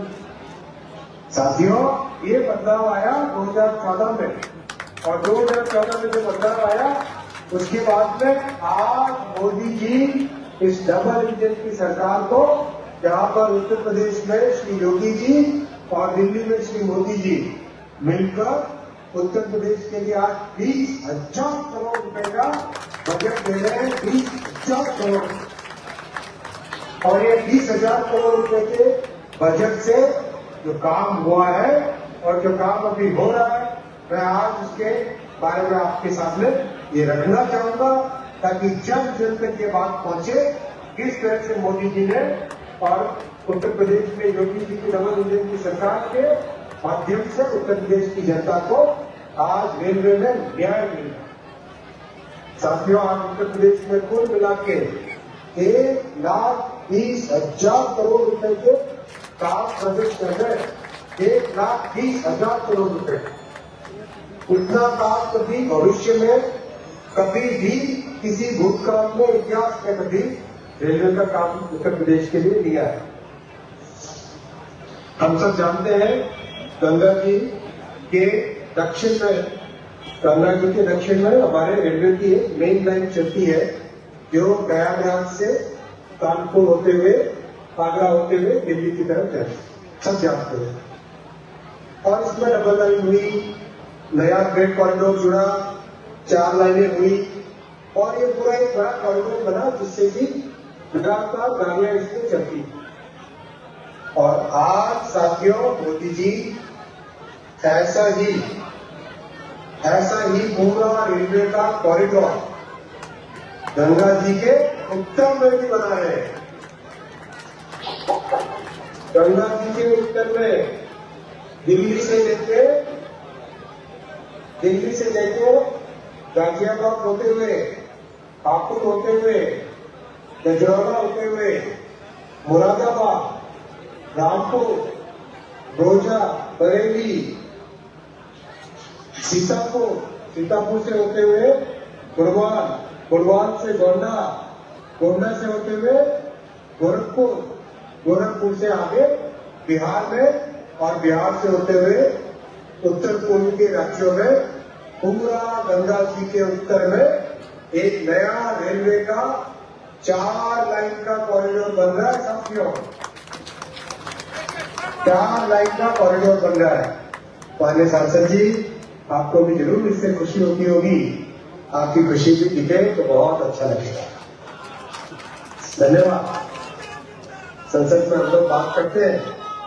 साथियों, ये बदलाव आया 2014 में, और 2014 में जो बदलाव आया उसके बाद में आज मोदी जी इस डबल इंजन की सरकार को, जहां पर उत्तर प्रदेश में श्री योगी जी और दिल्ली में श्री मोदी जी मिलकर उत्तर प्रदेश के लिए आज 20,000 करोड़ रुपए का बजट दे रहे हैं। 20,000 करोड़। और ये 20,000 करोड़ रुपए के बजट से जो काम हुआ है और जो काम अभी हो रहा है, मैं आज उसके बारे में आपके सामने ये रखना चाहूंगा, ताकि जब जन तक ये बात पहुंचे किस तरह से मोदी जी ने और उत्तर प्रदेश में योगी जी की डबल इंजन की सरकार के माध्यम से उत्तर प्रदेश की जनता को आज रेलवे में न्याय मिल रहा है। साथियों, आज उत्तर प्रदेश में कुल मिला के 1,20,000 करोड़ रुपए के काम प्रोजेक्ट कर रहे हैं। 1,20,000 करोड़ रुपए। इतना काम कभी भविष्य में, कभी भी किसी भूतकाल में, इतिहास में कभी रेलवे का काम उत्तर प्रदेश के लिए दिया है। हम सब जानते हैं गंगा जी के दक्षिण में हमारे रेलवे की एक मेन लाइन चलती है जो प्रयागराज से कानपुर होते हुए, आगरा होते हुए दिल्ली की तरफ जाती है, सब जानते हैं। और इसमें डबल लाइन हुई, नया फ्रेट कॉरिडोर जुड़ा, 4 लाइनें हुई और ये पूरा एक बड़ा कॉरिडोर बना जिससे कि लगातार गाड़ियां इसमें चलती। और आज साथियों, मोदी जी ऐसा ही ऐसा ही पूरा रेलवे का कॉरिडोर गंगा जी के उत्तर में भी बना है। गंगा जी के उत्तर में दिल्ली से लेके गाजियाबाद होते हुए, हापुड़ होते हुए, गजरौला होते हुए, मुरादाबाद, रामपुर, रोजा, बरेली, सीतापुर से होते हुए गुड़गांव, गुड़गांव से गोंडा, गोंडा से होते हुए गोरखपुर, गोरखपुर से आगे बिहार में और बिहार से होते हुए उत्तर पूर्व के राज्यों में पूरा गंगा जी के उत्तर में एक नया रेलवे का 4 लाइन का कॉरिडोर बन रहा है साथियों। 4 लाइन का कॉरिडोर बन रहा है। माननीय सांसद जी, आपको भी जरूर इससे खुशी होती होगी। आपकी खुशी भी दिखे तो बहुत अच्छा लगेगा। धन्यवाद। संसद में हम लोग बात करते हैं,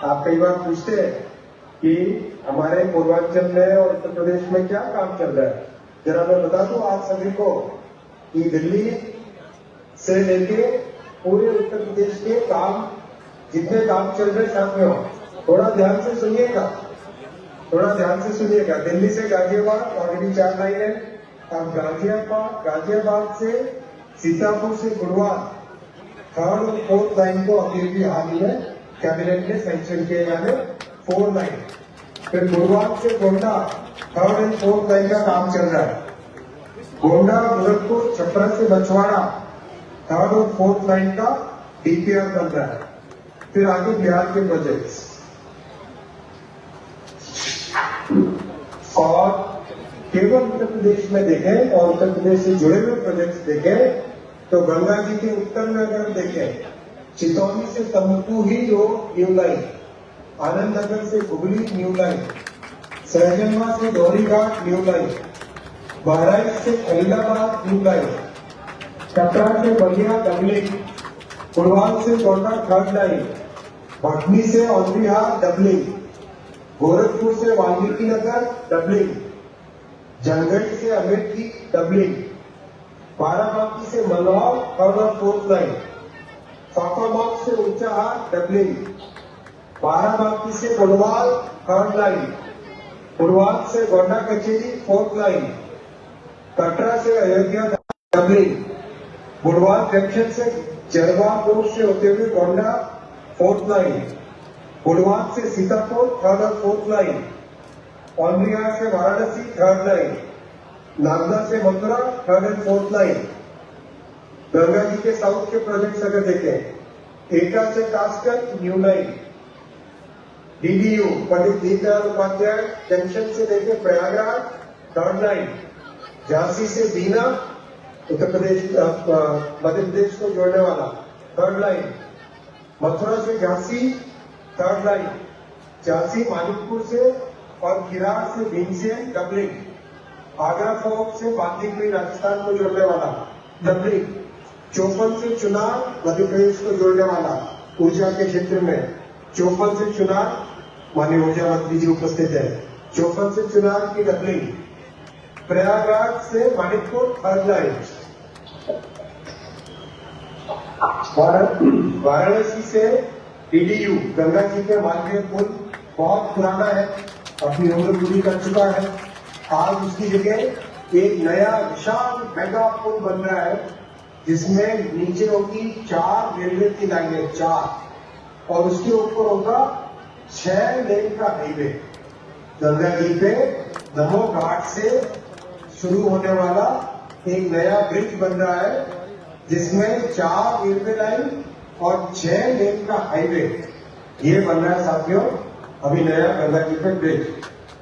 आप कई बार पूछते हैं कि हमारे पूर्वांचल में और उत्तर प्रदेश में क्या काम चल रहा है। जरा मैं बता दूं आप सभी को कि दिल्ली से लेके पूरे उत्तर प्रदेश के काम, जितने काम चल रहे साथियों, थोड़ा ध्यान से सुनिएगा, दिल्ली से गाजियाबाद ऑलरेडी 4 लाइन है। अब गाजियाबाद से सीतापुर से गुड़गांव 3rd और 4th लाइन को अभी भी हाल ही में कैबिनेट ने सैंक्शन किए जाने 4 लाइन। फिर गुड़गांव से गोंडा 3rd और 4th लाइन का काम चल रहा है। गोंडा, गोरखपुर, छपरा से बछवाड़ा 3rd और 4th लाइन का डीपीआर बन रहा है। फिर आगे बिहार के प्रोजेक्ट्स और केवल उत्तर प्रदेश में देखें और उत्तर प्रदेश से जुड़े हुए प्रोजेक्ट्स देखें तो गंगा जी के उत्तर में अगर देखें, चितौनी से तमकू ही न्यू लाइन, आनंद नगर से हुगली न्यू लाइन, सहजनवा से गौरीघाट न्यू लाइन, बहराइच से अहमदाबाद न्यू लाइन, कटरा से बलिया डबलिंग, गुड़गांव से गोंडा 3rd लाइन, भटनी से औंधरीहार डबलिंग, गोरखपुर से वाल्मीकि नगर डबलिंग, जलगढ़ी से अमेठी डबलिंग, बाराबांकी से मलौर 3rd और 4th लाइन, फाफाबाद से ऊंचाहार डबलिंग, बाराबांकी से गुड़वाल 3rd लाइन, गुड़वाल से गोंडा कचेरी 4th लाइन, कटरा से अयोध्या डबलिंग, गुड़वाल जंक्शन से जरवा रोड से होते हुए गोंडा 4th लाइन, गुड़गांव से सीतापुर 3rd और 4th लाइन, औंधरीहार से वाराणसी 3rd लाइन, नागदा से मथुरा 3rd और 4th लाइन। गंगा जी के साउथ के प्रोजेक्ट्स अगर देखें, एटा से Kasganj new line, DDU Pandit Deendayal Upadhyay junction से लेकर प्रयागराज 3rd लाइन, झांसी से बीना उत्तर प्रदेश मध्य प्रदेश को जोड़ने वाला 3rd लाइन, मथुरा से झांसी 3rd लाइन, झांसी मानिकपुर से और किरार से भीमसेन डबलिंग, आगरा फोर्ट से बांदीकुई राजस्थान को जोड़ने वाला डबलिंग, चौपन से चुनार मध्य प्रदेश को जोड़ने वाला ऊर्जा के क्षेत्र में, चौपन से चुनार, माननीय ऊर्जा मंत्री जी उपस्थित है, चौपन से चुनार की डबलिंग, प्रयागराज से मानिकपुर 3rd लाइन, वाराणसी से डीडीयू गंगा जी के मालवीय पुल बहुत पुराना है, अपनी उम्र पूरी कर चुका है। आज उसकी जगह एक नया विशाल मेगा पुल बन रहा है जिसमें नीचे होगी 4 रेलवे की लाइनें, 4, और उसके ऊपर होगा 6 लेन का हाईवे। गंगा जी पे दमो घाट से शुरू होने वाला एक नया ब्रिज बन रहा है जिसमें 4 रेलवे लाइन और 6 लेन का हाईवे ये बन रहा है साथियों, अभी नया गंगा जी पे ब्रिज।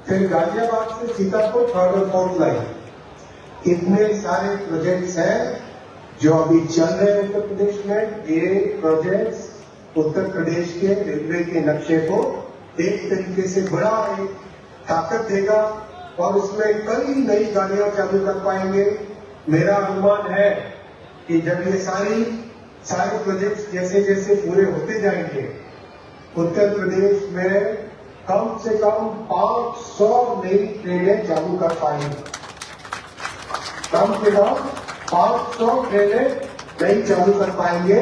फिर गाजियाबाद से सीतापुर 3rd और 4th लाइन। इतने सारे प्रोजेक्ट्स हैं जो अभी चल रहे हैं उत्तर प्रदेश में। ये प्रोजेक्ट्स उत्तर प्रदेश के रेलवे के नक्शे को एक तरीके से बड़ा एक ताकत देगा और उसमें कई नई गाड़ियां चालू कर पाएंगे। मेरा अनुमान है कि जब ये सारे प्रोजेक्ट्स जैसे जैसे पूरे होते जाएंगे, उत्तर प्रदेश में कम से कम 500 नई ट्रेनें चालू कर पाएंगे। कम से कम 500 ट्रेनें नहीं चालू कर पाएंगे।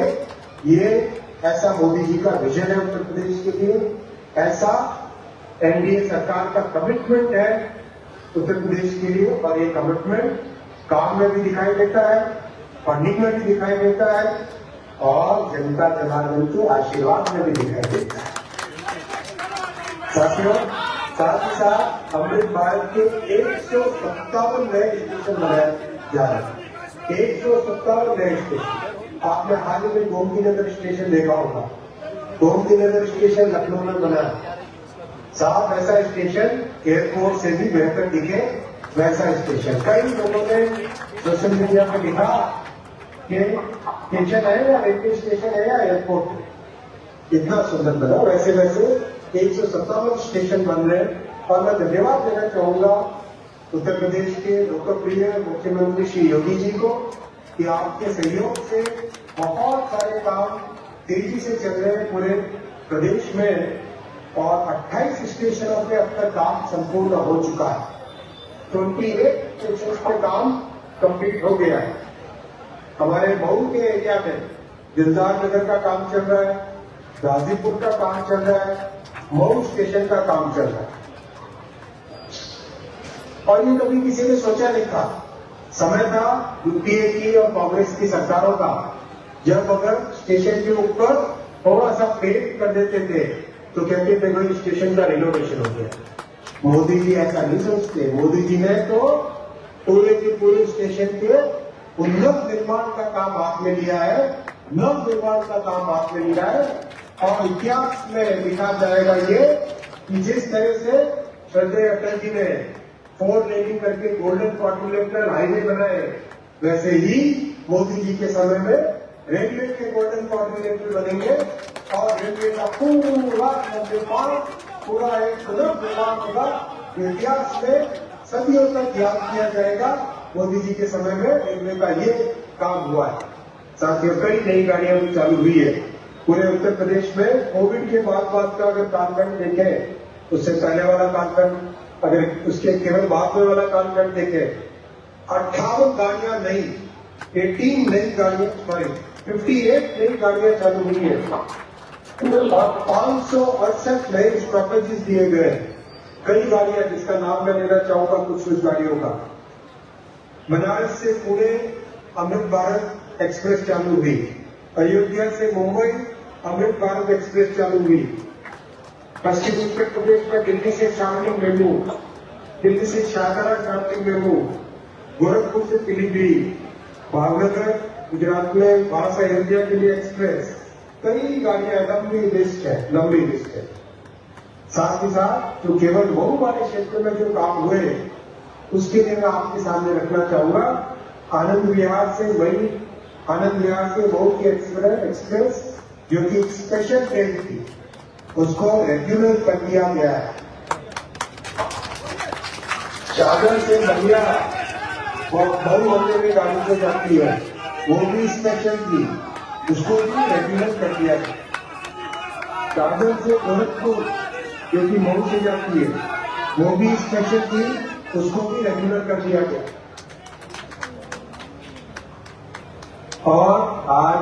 ये ऐसा मोदी जी का विजन है उत्तर प्रदेश के लिए, ऐसा एनडीए सरकार का कमिटमेंट है उत्तर प्रदेश के लिए, और ये कमिटमेंट काम में भी दिखाई देता है, फंडिंग में भी दिखाई देता है, और जनता जनार्दन के आशीर्वाद में भी दिखाई देता है। साथियों, साथ ही साथ अमृत भारत के 157 नए स्टेशन बनाए जा रहे हैं। 157 नए स्टेशन। आपने हाल ही में गोमती नगर स्टेशन देखा होगा। गोमती नगर स्टेशन लखनऊ में बना है। साफ ऐसा स्टेशन एयरपोर्ट से भी बेहतर दिखे वैसा स्टेशन। कई लोगों ने सोशल मीडिया पर लिखा कि स्टेशन है या रेलवे स्टेशन है या एयरपोर्ट है, इतना सुंदर बना। वैसे वैसे 157 स्टेशन बन रहे हैं, और मैं धन्यवाद देना चाहूंगा उत्तर प्रदेश के लोकप्रिय मुख्यमंत्री श्री योगी जी को कि आपके सहयोग से बहुत सारे काम तेजी से चल रहे हैं पूरे प्रदेश में, और 28 स्टेशनों पे अब तक काम संपूर्ण हो चुका है। 28 स्टेशन पे काम कंप्लीट हो गया है। हमारे मऊ के एरिया में दिलदार नगर का काम चल रहा है, गाजीपुर का काम चल रहा है, मऊ स्टेशन का काम चल रहा है। और ये कभी किसी ने सोचा नहीं था। समय था यूपीए की और कांग्रेस की सरकारों का, जब अगर स्टेशन के ऊपर थोड़ा सा पेंट कर देते थे तो कहते थे भाई स्टेशन का रिनोवेशन हो गया। मोदी जी ऐसा नहीं सोचते। मोदी जी ने तो पूरे के पूरे स्टेशन के उन्नत निर्माण का काम हाथ में लिया है, नव निर्माण का काम हाथ में लिया है, और इतिहास में लिखा जाएगा ये कि जिस तरह से श्रद्धेय अटल जी ने 4 लेनिंग करके गोल्डन क्वाड्रिलेटरल हाईवे बनाए, वैसे ही मोदी जी के समय में रेलवे के गोल्डन क्वाड्रिलेटरल बनेंगे, और रेलवे का पूरा निर्माण, पूरा एक पुनर्निर्माण होगा। इतिहास में सदियों तक याद किया जाएगा। मोदी जी के समय में रेलवे का ये काम हुआ है। साथियों, कई नई गाड़ियां भी चालू हुई है पूरे उत्तर प्रदेश में। कोविड के बाद का अगर कालखंड देखें, उससे पहले वाला कालखंड, अगर उसके केवल बाद में वाला कालखंड देखें, 58 गाड़ियां नई, 18 नई गाड़ियां, सॉरी 58 नई गाड़ियां चालू हुई है, और 568 नए स्टॉपेजेस दिए गए। कई गाड़ियां जिसका नाम मैं लेना चाहूंगा कुछ गाड़ियों का। बनारस से पुणे अमृत भारत एक्सप्रेस चालू हुई, अयोध्या से मुंबई अमृत भारत एक्सप्रेस चालू हुई, पश्चिम उत्तर प्रदेश में दिल्ली से शामली मेमू, दिल्ली से शाहदरा शामली मेमू, गोरखपुर से पीलीभीत, भावनगर गुजरात में वहां से अयोध्या के लिए एक्सप्रेस। कई गाड़ियां, लंबी लिस्ट है। साथ ही साथ जो केवल मऊ वाले क्षेत्र में जो काम हुए, उसके लिए मैं आपके सामने रखना चाहूंगा। आनंद विहार से मऊ की एक्सप्रेस जो कि स्पेशल ट्रेन थी, उसको रेगुलर कर दिया गया है। शाहगंज से बलिया वो मऊ होते हुए गाड़ी से जाती है, वो भी स्पेशल थी, उसको भी रेगुलर कर दिया गया। शाहगंज से गोरखपुर जो कि मऊ से जाती है, वो भी स्पेशल थी, उसको भी रेगुलर कर दिया गया। और आज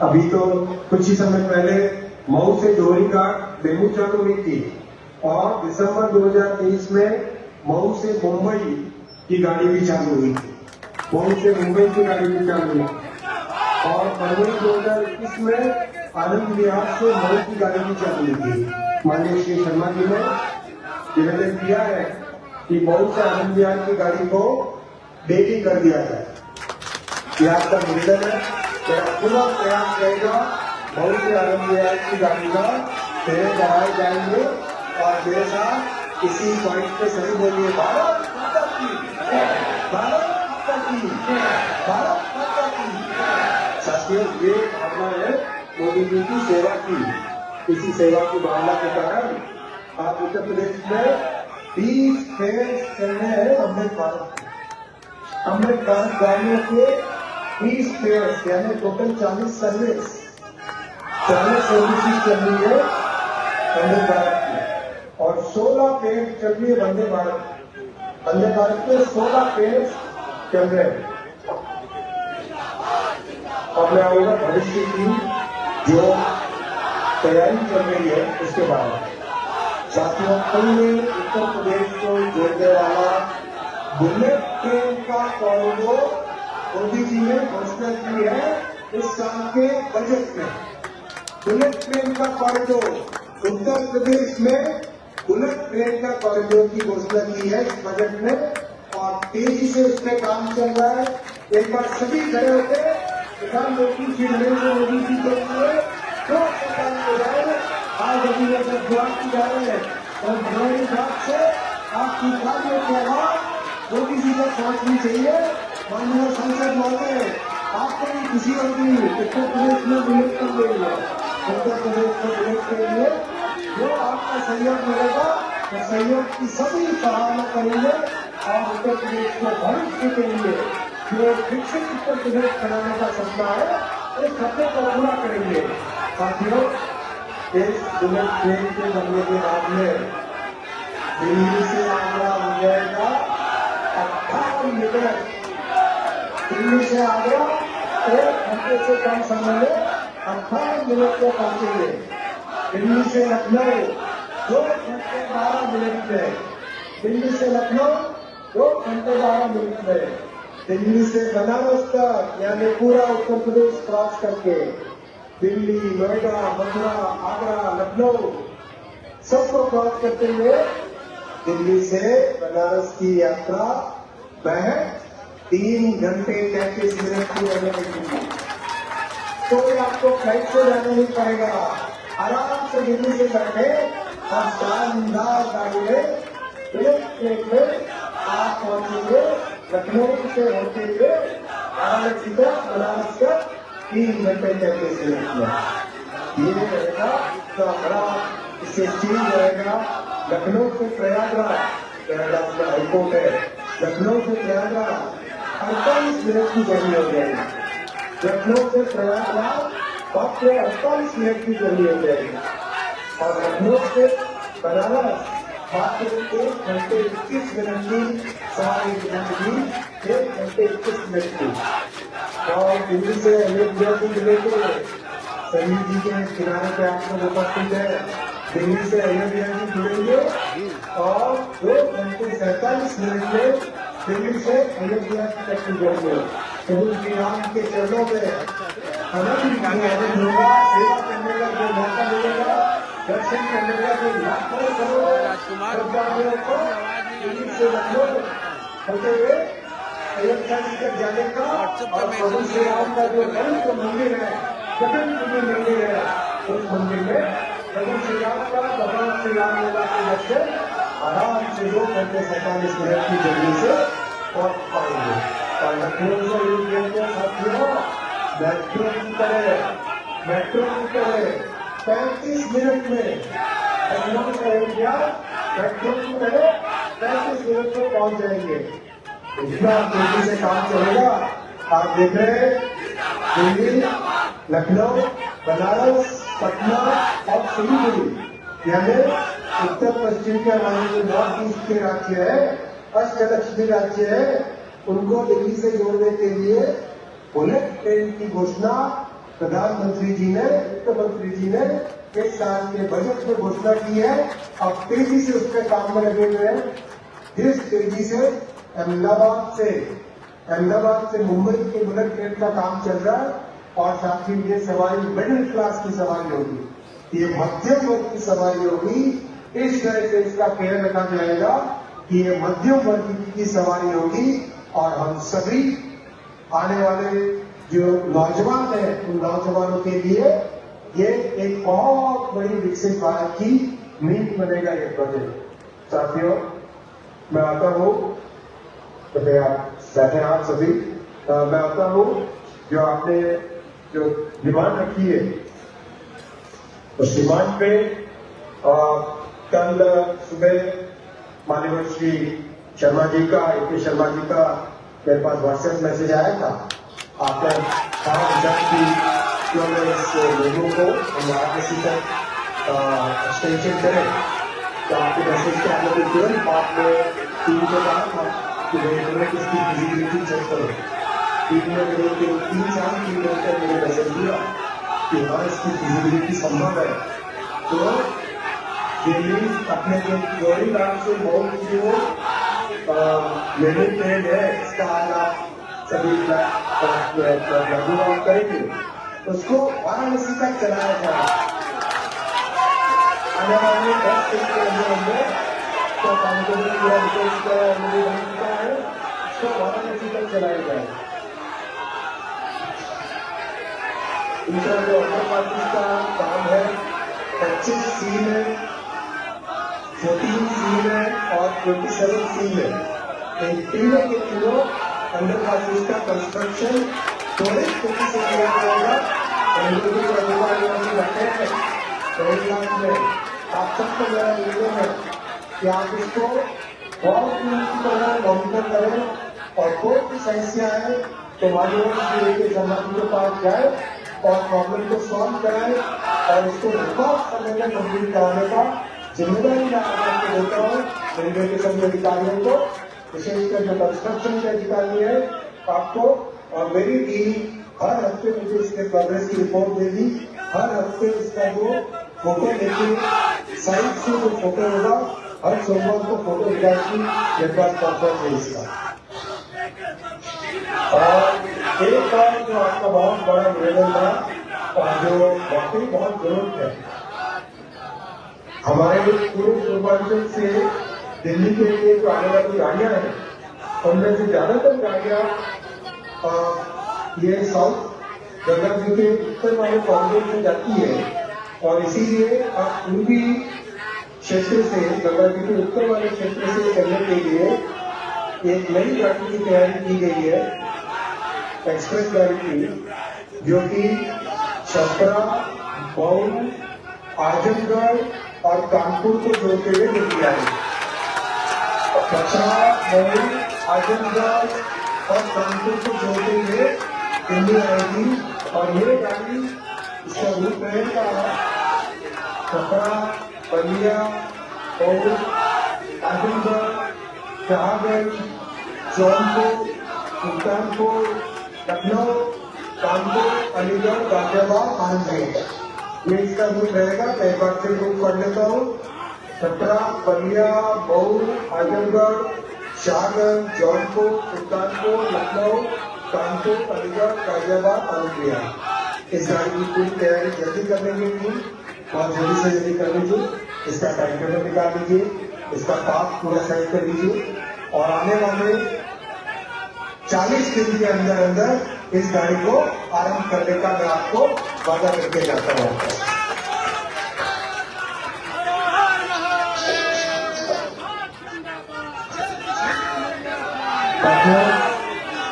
अभी तो कुछ ही समय पहले मऊ से जोहरीघाट मेमू चालू हुई थी, और दिसंबर 2023 में मऊ से मुंबई की गाड़ी भी चालू हुई थी। मऊ से मुंबई की गाड़ी भी चालू हुई, और फरवरी 2021 में आनंद विहार से मऊ की गाड़ी भी चालू हुई थी। माननीय श्री शर्मा जी ने निवेदन किया है कि मऊ से आनंद विहार की गाड़ी को डेली कर दिया जाए। ये आपका निवेदन है, मेरा पूरा प्रयास रहेगा मऊ से आनंद विहार की गाड़ी का फेरे बढ़ाए जाएंगे, और मेरे साथ इसी पॉइंट पे सभी बोलिए भारत माता की, भारत माता की, भारत माता की। साथियों, ये भावना है मोदी जी की सेवा की। इसी सेवा की भावना के कारण आज उत्तर प्रदेश में 20 फेयर चल रहे हैं अमृत भारत गाड़ियों के 20 फेयर, यानी टोटल 40 सर्विसेज चल रही है अमृत भारत की, और 16 फेयर चल रही है वंदे भारत में 16 फेयर चल रहे हैं। अब मैं आऊंगा भविष्य की जो तैयारी चल रही है उसके बारे में। साथियों, कल ने उत्तर प्रदेश को जोड़ने वाला बुलेट ट्रेन का कॉरिडोर मोदी जी ने घोषणा की है इस साल के बजट में। बुलेट ट्रेन का कॉरिडोर उत्तर प्रदेश में, बुलेट ट्रेन का कॉरिडोर की घोषणा की है इस बजट में और तेजी से उस पर काम चल रहा है। एक बार सभी खड़े होते प्रधानमंत्री श्री नरेंद्र मोदी जी के लिए जो सरकार हो जाए आज अभी ये सब दुआ की जा रहे हैं और हमारी बात से आपकी कार्यों के आवाज मोदी जी तक पहुंचनी चाहिए। माननीय संसद महोदय, आपको भी खुशी होगी उत्तर प्रदेश में बुलेट कर रही है। उत्तर प्रदेश को बुलेट के लिए जो आपका सहयोग मिलेगा तो सहयोग की सभी सराहना करेंगे और उत्तर प्रदेश को भविष्य के लिए जो विकसित उत्तर प्रदेश बनाने का सपना है उस सपने को पूरा करेंगे। साथियों, इस बुलेट ट्रेन के बनने के बाद में दिल्ली से आगरा हो जाएगा 58 मिनट। दिल्ली से आगरा 1 घंटे से कम समय में 58 मिनट में पहुंचेंगे। दिल्ली से लखनऊ 2 घंटे 12 मिनट में। दिल्ली से लखनऊ 2 घंटे 12 मिनट में। दिल्ली से बनारस तक यानी पूरा उत्तर प्रदेश क्रॉस करके दिल्ली, नोएडा, मथुरा, आगरा, लखनऊ सबको क्रॉस करते हुए दिल्ली से बनारस की यात्रा महज 3 घंटे 33 मिनट की रहने लगी। तो आपको फ्लाइट से जाना नहीं पड़ेगा, आराम से दिल्ली से बैठे और शानदार गाड़ी में बुलेट ट्रेन में आप पहुंचेंगे लखनऊ से होते हुए वाराणसी तक, बनारस तक 3 घंटे 33 मिनट में। ये रहेगा तो बड़ा इससे चेंज रहेगा। लखनऊ से प्रयागराज में हाईकोर्ट है, लखनऊ से प्रयागराज 48 मिनट की जर्नी हो जाएगी। लखनऊ से प्रयागराज मात्र 48 मिनट की जर्नी हो जाएगी और लखनऊ से बनारस मात्र 1 घंटे 21 मिनट की सवारी की 1 घंटे 21 मिनट की। और दिल्ली से अयोध्या से जिले के सभी जी के किनारे पे आप लोग उपस्थित है। दिल्ली से अयोध्या जी जुड़ेंगे और 2 घंटे 47 मिनट में दिल्ली से अयोध्या तक जुड़ेंगे। प्रभु श्री राम के चरणों में अनंत आनंद होगा, सेवा करने का जो मौका मिलेगा, दर्शन करने का जो लाखों करोड़ श्रद्धालुओं को दिल्ली से लखनऊ होते हुए अयोध्या जी तक जाने का और प्रभु श्री राम का जो पवित्र मंदिर है, जगन्नाथ मंदिर है, उस मंदिर में प्रभु श्री राम का भगवान श्री राम लला के दर्शन आराम से 2 घंटे 47 मिनट की जर्नी से पहुंच पाएंगे। और लखनऊ से अयोध्या के साथियों मेट्रो की तरह 35 मिनट में लखनऊ से अयोध्या मेट्रो की तरह 35 मिनट में पहुंच जाएंगे। इतना तेजी से काम चलेगा। आप देख रहे हैं दिल्ली, लखनऊ, बनारस, पटना और सिलीगुड़ी यानी उत्तर पश्चिम के हमारे जो नॉर्थ ईस्ट के राज्य है, अष्टलक्ष्मी राज्य है, उनको दिल्ली से जोड़ने के लिए बुलेट ट्रेन की घोषणा प्रधानमंत्री जी ने, वित्त मंत्री जी ने इस साल के बजट में घोषणा की है। अब तेजी से उस पर काम में लगे हुए हैं। जिस तेजी से अहमदाबाद से मुंबई की बुलेट ट्रेन का काम चल रहा है और साथ ही ये सवारी मिडिल क्लास की सवारी होगी, ये मध्यम वर्ग की सवारी होगी। इस तरह से इसका केयर रखा जाएगा कि ये मध्यम वर्ग की सवारी होगी और हम सभी आने वाले जो नौजवान हैं उन नौजवानों के लिए ये एक बहुत बड़ी विकसित भारत की नींव बनेगा ये प्रोजेक्ट। साथियों, मैं आता हूँ तो आप बैठे आप सभी, मैं आता हूँ जो आपने जो डिमांड रखी है उस डिमांड पे कल सुबह माननीय श्री शर्मा जी का ए.के. शर्मा जी का मेरे पास व्हाट्सएप मैसेज आया था। आपने कहा विचार की क्यों मैं इस लोगों को हम आरटीसी तक एक्सटेंशन करें, तो आपके मैसेज के आने के तुरंत बाद में टीम को कहा था कि भाई तुमने किसकी फिजिबिलिटी चेक करो। टीम ने मेरे को 3-4 किलोमीटर मेरे नजर दिया कि हाँ इसकी फिजिबिलिटी संभव है। तो दिल्ली अपने जो थ्योरी लाइन से बहुत जो लिमिट ट्रेंड है इसका आप सभी लागू करेंगे, उसको वाराणसी तक चलाया जाए। आने वाले 10 दिन के अंदर तो कानपुर पूरा विशेष बनता है, उसको वाराणसी तक चलाया जाए। दूसरा जो अपर पार्टी का काम है 25 सी में, 14 सी में और 27 सी में इन तीनों के तीनों अंडर पासिस का कंस्ट्रक्शन त्वरित गति से किया जाएगा। बेंगलुरु के अधिकारियों से बैठे हैं 2 लाख में। आप सबको मेरा निवेदन है कि आप इसको बहुत की तरह मॉनिटर करें और कोई भी समस्या है तो माननीय संबंधी के पास जाए और प्रॉब्लम को सॉल्व कराए और इसको रिकॉर्ड समय में कंप्लीट कराने का जिम्मेदारी मैं आपको देता हूँ। रेलवे के सभी अधिकारियों को, विशेषकर जो कंस्ट्रक्शन के अधिकारी है, आपको मेरी टीम हर हफ्ते मुझे इसके प्रोग्रेस की रिपोर्ट देगी। हर हफ्ते इसका जो फोटो लेके साइड से जो फोटो होगा हर सोमवार को फोटो जाएगी निर्वाचन कॉन्फ्रेंस है इसका। और एक बार जो आपका बहुत बड़ा निवेदन था और जो वाकई बहुत जरूरत है, हमारे पूरे पूर्वांचल से दिल्ली के लिए जो आने वाली गाड़ियां हैं उनमें से ज्यादातर गाड़ियां ये साउथ गंगा जी के उत्तर वाले कॉरिडोर में जाती है और इसीलिए आप पूर्वी क्षेत्र से गंगा जी के उत्तर वाले क्षेत्र से चलने के लिए एक नई गाड़ी की तैयारी की गई है, एक्सप्रेस गाड़ी की, जो कि छपरा, मऊ, आजमगढ़ और कानपुर को जोड़ते हुए निकली आई। छपरा, मऊ, आजमगढ़ और कानपुर को जोड़ते हुए दिल्ली आएगी और ये गाड़ी इसका रूपरेखा छपरा, बलिया, मऊ, आजमगढ़, जहांगीर, जौनपुर, सुल्तानपुर, लखनऊ, कानपुर, अलीगढ़, गाजियाबाद, आनंद ये इसका रूट रहेगा। मैं एक बार से रूट पढ़ लेता हूँ। छपरा, बलिया, मऊ, आजमगढ़, शाहगंज, जौनपुर, सुल्तानपुर, लखनऊ, कानपुर, अलीगढ़, गाजियाबाद, आनंद। इस गाड़ी की पूरी तैयारी जल्दी कर लेंगे टीम, बहुत जल्दी से जल्दी कर लीजिए। इसका टाइम टेबल निकाल लीजिए, इसका पाथ पूरा सेट कर लीजिए और आने वाले 40 दिन के अंदर अंदर इस गाड़ी को आरंभ करने का मैं आपको वादा करके जाता हूँ।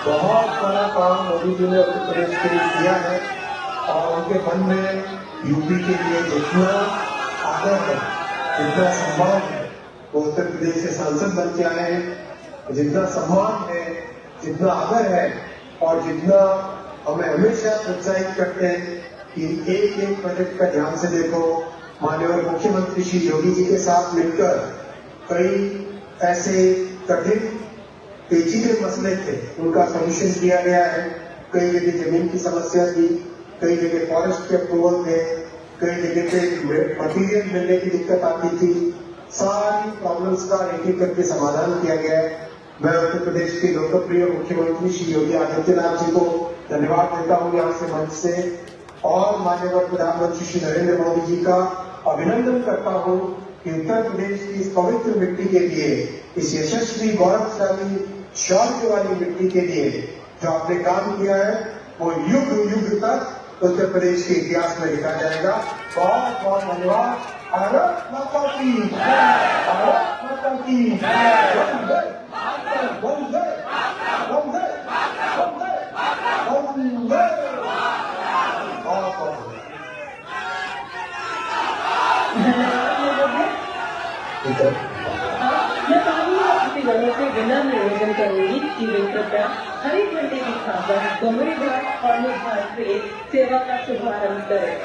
बहुत बड़ा काम मोदी जी ने उत्तर प्रदेश के लिए किया है और उनके मन में यूपी के लिए जितना आदर है, जितना सम्मान है, वो उत्तर प्रदेश के सांसद बन के आए हैं। जितना सम्मान है, जितना आदर है और जितना हमें हमेशा प्रोत्साहित करते हैं कि एक एक प्रोजेक्ट का ध्यान से देखो। माननीय मुख्यमंत्री श्री योगी जी के साथ मिलकर कई ऐसे कठिन पेचीदे मसले थे, उनका सोल्यूशन किया गया है। कई जगह जमीन की समस्या थी, कई जगह फॉरेस्ट के अप्रूवल थे, कई जगह पे मटीरियल मिलने की दिक्कत आती थी। सारी प्रॉब्लम्स का एक एक करके समाधान किया गया है। मैं उत्तर प्रदेश के लोकप्रिय मुख्यमंत्री श्री योगी आदित्यनाथ जी को धन्यवाद देता हूँ यहाँ से मंच से और माननीय प्रधानमंत्री श्री नरेंद्र मोदी जी का अभिनंदन करता हूँ कि उत्तर प्रदेश की इस पवित्र मिट्टी के लिए, इस यशस्वी गौरवशाली शौर्य वाली मिट्टी के लिए जो आपने काम किया है वो युग युग तक उत्तर प्रदेश के इतिहास में लिखा जाएगा। बहुत बहुत धन्यवाद। भारत माता की जय, भारत माता की जय, वंदे वंदे वंदे वंदे वंदे। बहुत बहुत मैं कानून अतिथिगणों से विनम्र निवेदन करूंगी कि वे कृपया हरी झंडी दिखाकर डोंगरी घाट और मुघाट से सेवा का शुभारंभ करें।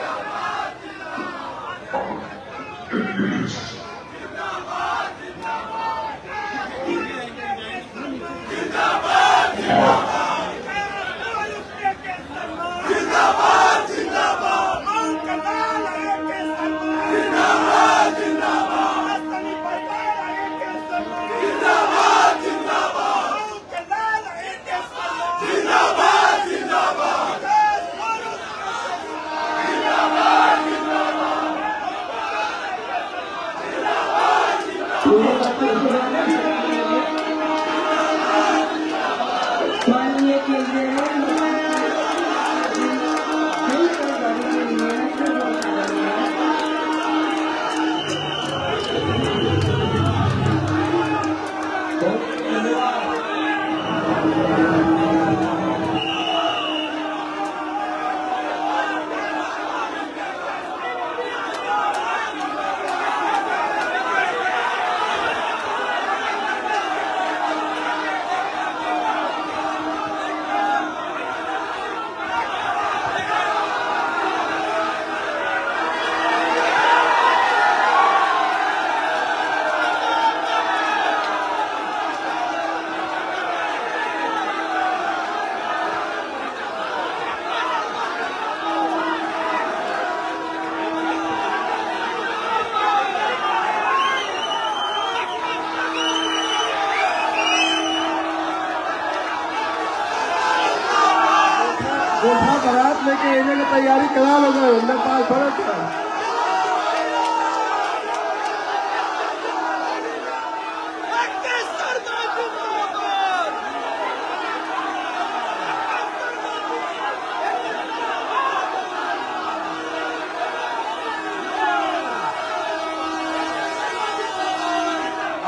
गोठा बारात लेके आने की तैयारी करा लो मेरे पास फर्क है।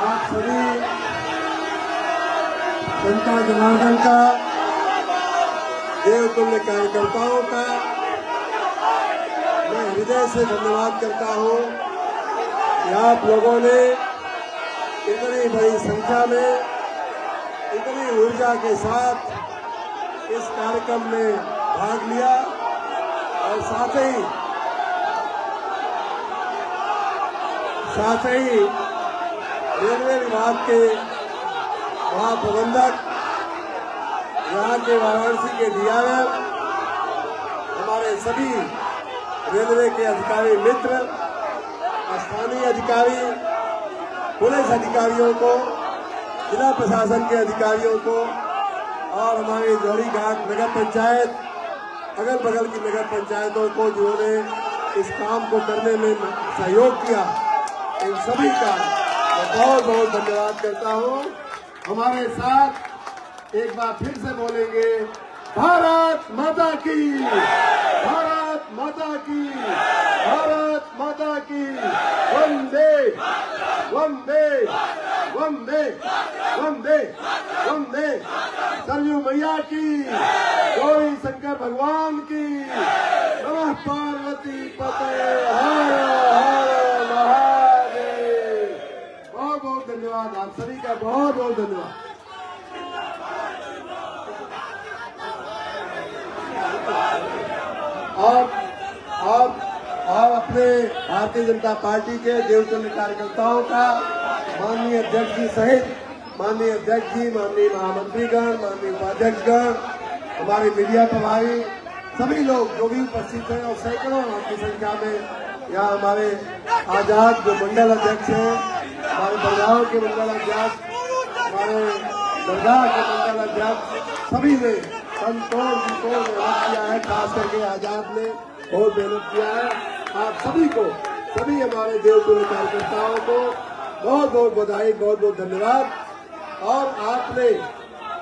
आप सभी जनता जनार्दन का, देवतुल्य कार्यकर्ताओं का मैं हृदय से धन्यवाद करता हूं कि आप लोगों ने इतनी बड़ी संख्या में, इतनी ऊर्जा के साथ इस कार्यक्रम में भाग लिया और साथ ही रेलवे विभाग के महाप्रबंधक, यहाँ के वाराणसी के डीआरएम, हमारे सभी रेलवे के अधिकारी मित्र, स्थानीय अधिकारी, पुलिस अधिकारियों को, जिला प्रशासन के अधिकारियों को और हमारे जौहरी घाट नगर पंचायत, अगल बगल की नगर पंचायतों को जिन्होंने इस काम को करने में सहयोग किया, इन सभी का मैं बहुत बहुत धन्यवाद करता हूँ। हमारे साथ एक बार फिर से बोलेंगे, भारत माता की, भारत माता की, भारत माता की, वंदे वंदे वंदे वंदे वंदे, सरयू मैया की, गौरी शंकर भगवान की, नमः पार्वती पते, हर हर महादेव। बहुत बहुत धन्यवाद, आप सभी का बहुत बहुत धन्यवाद। और अपने भारतीय जनता पार्टी के देवतुल्य कार्यकर्ताओं का, माननीय अध्यक्ष जी सहित माननीय अध्यक्ष जी, माननीय महामंत्रीगण, माननीय उपाध्यक्षगण, हमारे मीडिया प्रभारी, सभी लोग जो भी उपस्थित हैं और सैकड़ों की संख्या में यहाँ हमारे आजाद जो मंडल अध्यक्ष हैं, हमारे बरगांव के मंडल अध्यक्ष, हमारे दरगाह के मंडल अध्यक्ष, सभी ने संतोष जी को मेहनत किया है, खास करके आजाद ने बहुत मेहनत किया है। आप सभी को, सभी हमारे देवतुल्य कार्यकर्ताओं को बहुत बहुत बधाई, बहुत बहुत धन्यवाद। और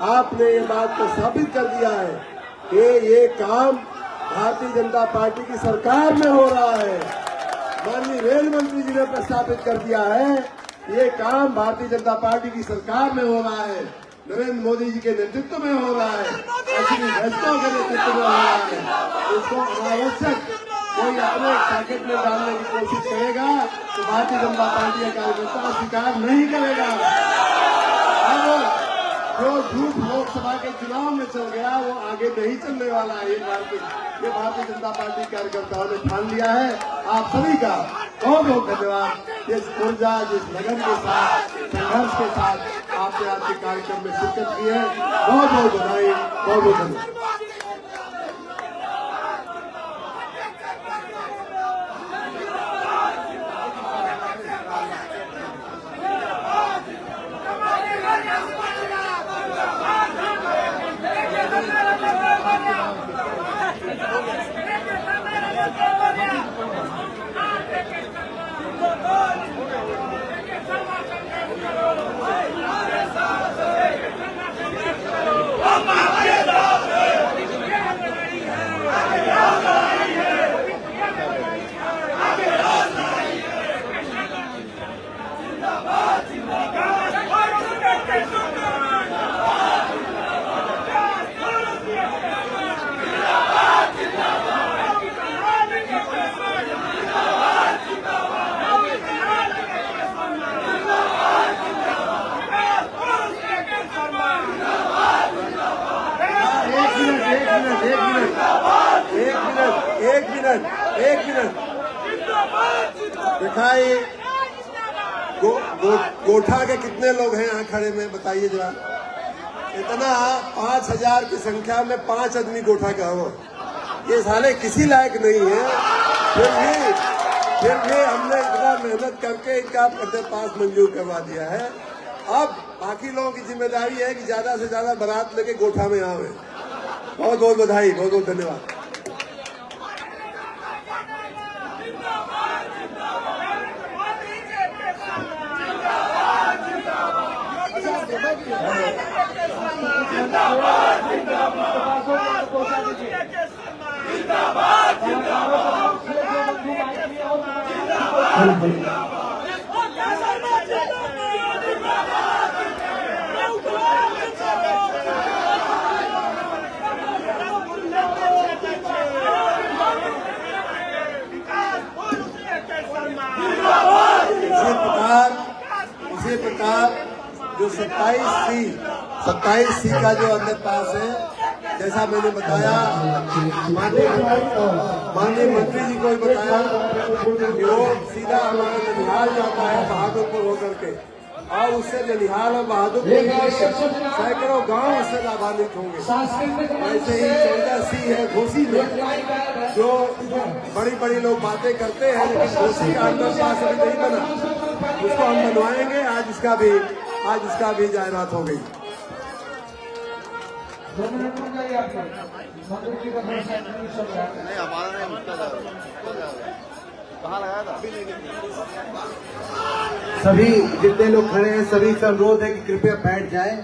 आपने ये बात को साबित कर दिया है कि ये काम भारतीय जनता पार्टी की सरकार में हो रहा है। माननीय रेल मंत्री जी ने प्रस्तावित कर दिया है, ये काम भारतीय जनता पार्टी की सरकार में हो रहा है, नरेंद्र मोदी जी के नेतृत्व में हो रहा है, अश्विनी वैष्णव के नेतृत्व में हो रहा है। इसको अनावश्यक कोई अपने पैकेट में डालने की कोशिश करेगा तो भारतीय जनता पार्टी का कार्यकर्ता स्वीकार नहीं करेगा। अब जो झूठ लोकसभा के चुनाव में चल गया वो आगे नहीं चलने वाला है। ये भारतीय जनता पार्टी कार्यकर्ताओं ने ठान लिया है। आप सभी का बहुत बहुत धन्यवाद। जिस ऊर्जा, जिस लगन के साथ, संघर्ष के साथ आपने आज के कार्यक्रम में शिरकत की है, बहुत बहुत बधाई, बहुत बहुत धन्यवाद। हम आपके साथ हैं। एक मिनट दिखाई गोठा के कितने लोग हैं यहाँ खड़े में, बताइए जरा। इतना 5000 की संख्या में 5 आदमी गोठा का हो, ये साले किसी लायक नहीं है। फिर भी हमने इतना मेहनत करके इनका पास मंजूर करवा दिया है। अब बाकी लोगों की जिम्मेदारी है कि ज्यादा से ज्यादा बारात लेके गोठा में आवे। बहुत बहुत बधाई, बहुत बहुत धन्यवाद। इसी प्रकार जो 27 सी का जो अंदर पास है, जैसा मैंने बताया, माननीय मंत्री जी को भी बताया कि वो सीधा हमारा ननिहाल जाता है बहादुरपुर होकर के, और उससे ननिहाल और बहादुरपुर सैकड़ों गांव उससे लाभान्वित होंगे। ऐसे ही 14 सी है घोसी में, जो बड़ी बड़ी लोग बातें करते हैं, लेकिन घोसी का अंदर पास अभी नहीं बना, उसको हम बनवाएंगे। आज इसका भी जायरात हो गई। सभी जितने लोग खड़े हैं सभी का अनुरोध है कि कृपया बैठ जाएं।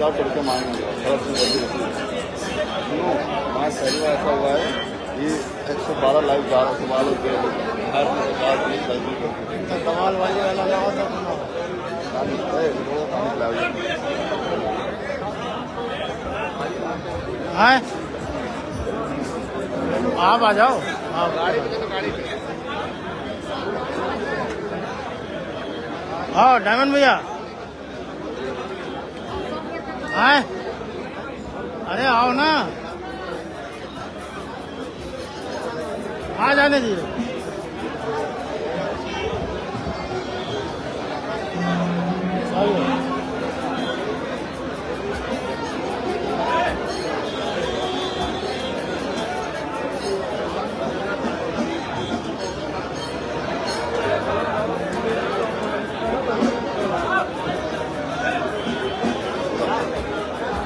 चार तरीके मांगेंगे हमारे शहर में ऐसा हुआ है कि 112 लाइव जा रहा सवाल कमाल वाली आप आ जाओ। हाँ डायमंड भैया आए, अरे आओ ना, आ जाने दीजिए।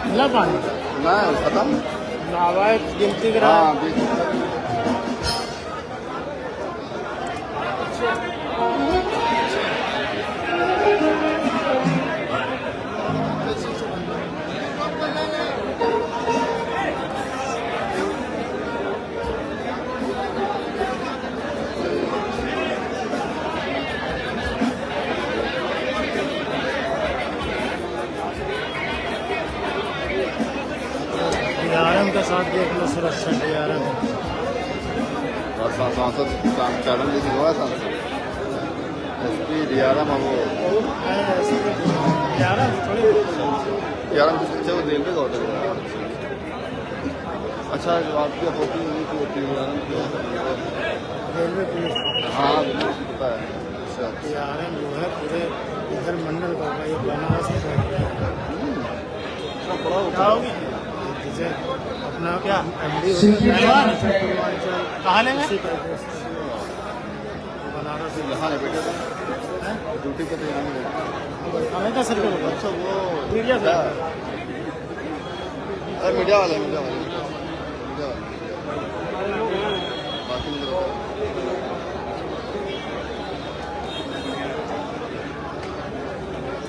मिला पानी ना खत्म नावाय गिनती करा। DRM के साथ देख लो सुरक्षा DRM सांसद चरण जी हुआ सांसद एसपी DRM अब DRM कुछ वो रेलवे का होता है। अच्छा जो आपकी होती DRM रेलवे पुलिस। हाँ पता है। अच्छा DRM जो है पूरे इधर मंडल का होगा, ये बनारस बड़ा उठाओगी अपना क्या MD कहाँ लेंगे बनारस यहाँ नहीं बैठे थे ड्यूटी पे तो यहाँ नहीं बैठे अमेरिका सर के बोलो अच्छा वो मीडिया सर अरे मीडिया वाले बाकी नहीं करता।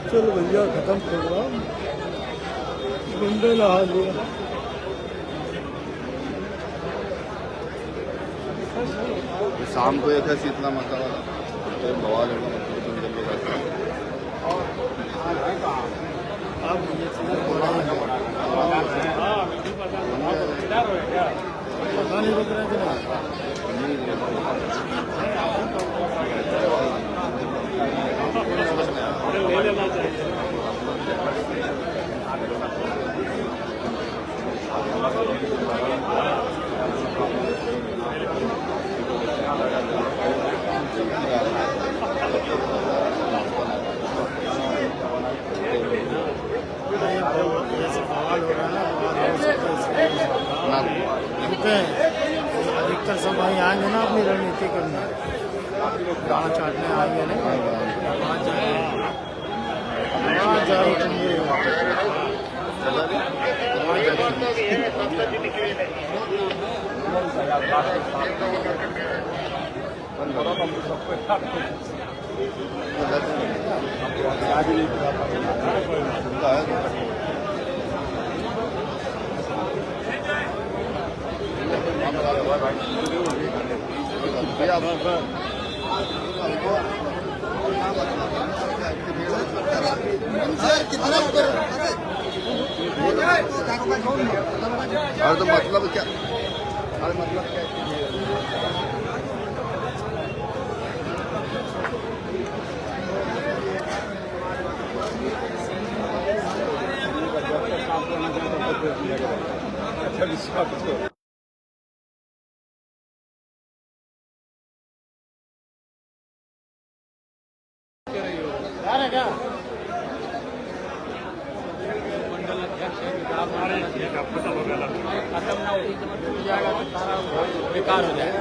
चलो भैया खत्म प्रोग्राम गुंडे नहा लिया शाम को एक है शीतला माता वाला तो बवाल होगा तुम जब लोग आते हैं। अब ये चीज़ें पता नहीं रुक रहे थे ना ले लेना चाहिए सवाल हो रहा है ना अधिकतर सब वहीं आएंगे ना अपनी रणनीति करने दाना चाटने आएंगे नहीं वहाँ जाओ तुम और तो मतलब क्या अरे मतलब क्या क्या बेकार हो जाए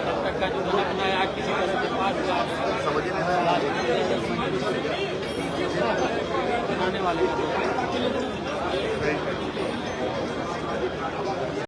तब तक का जो बना बनाया किसी तरह के पास समझ नहीं बनाने वाले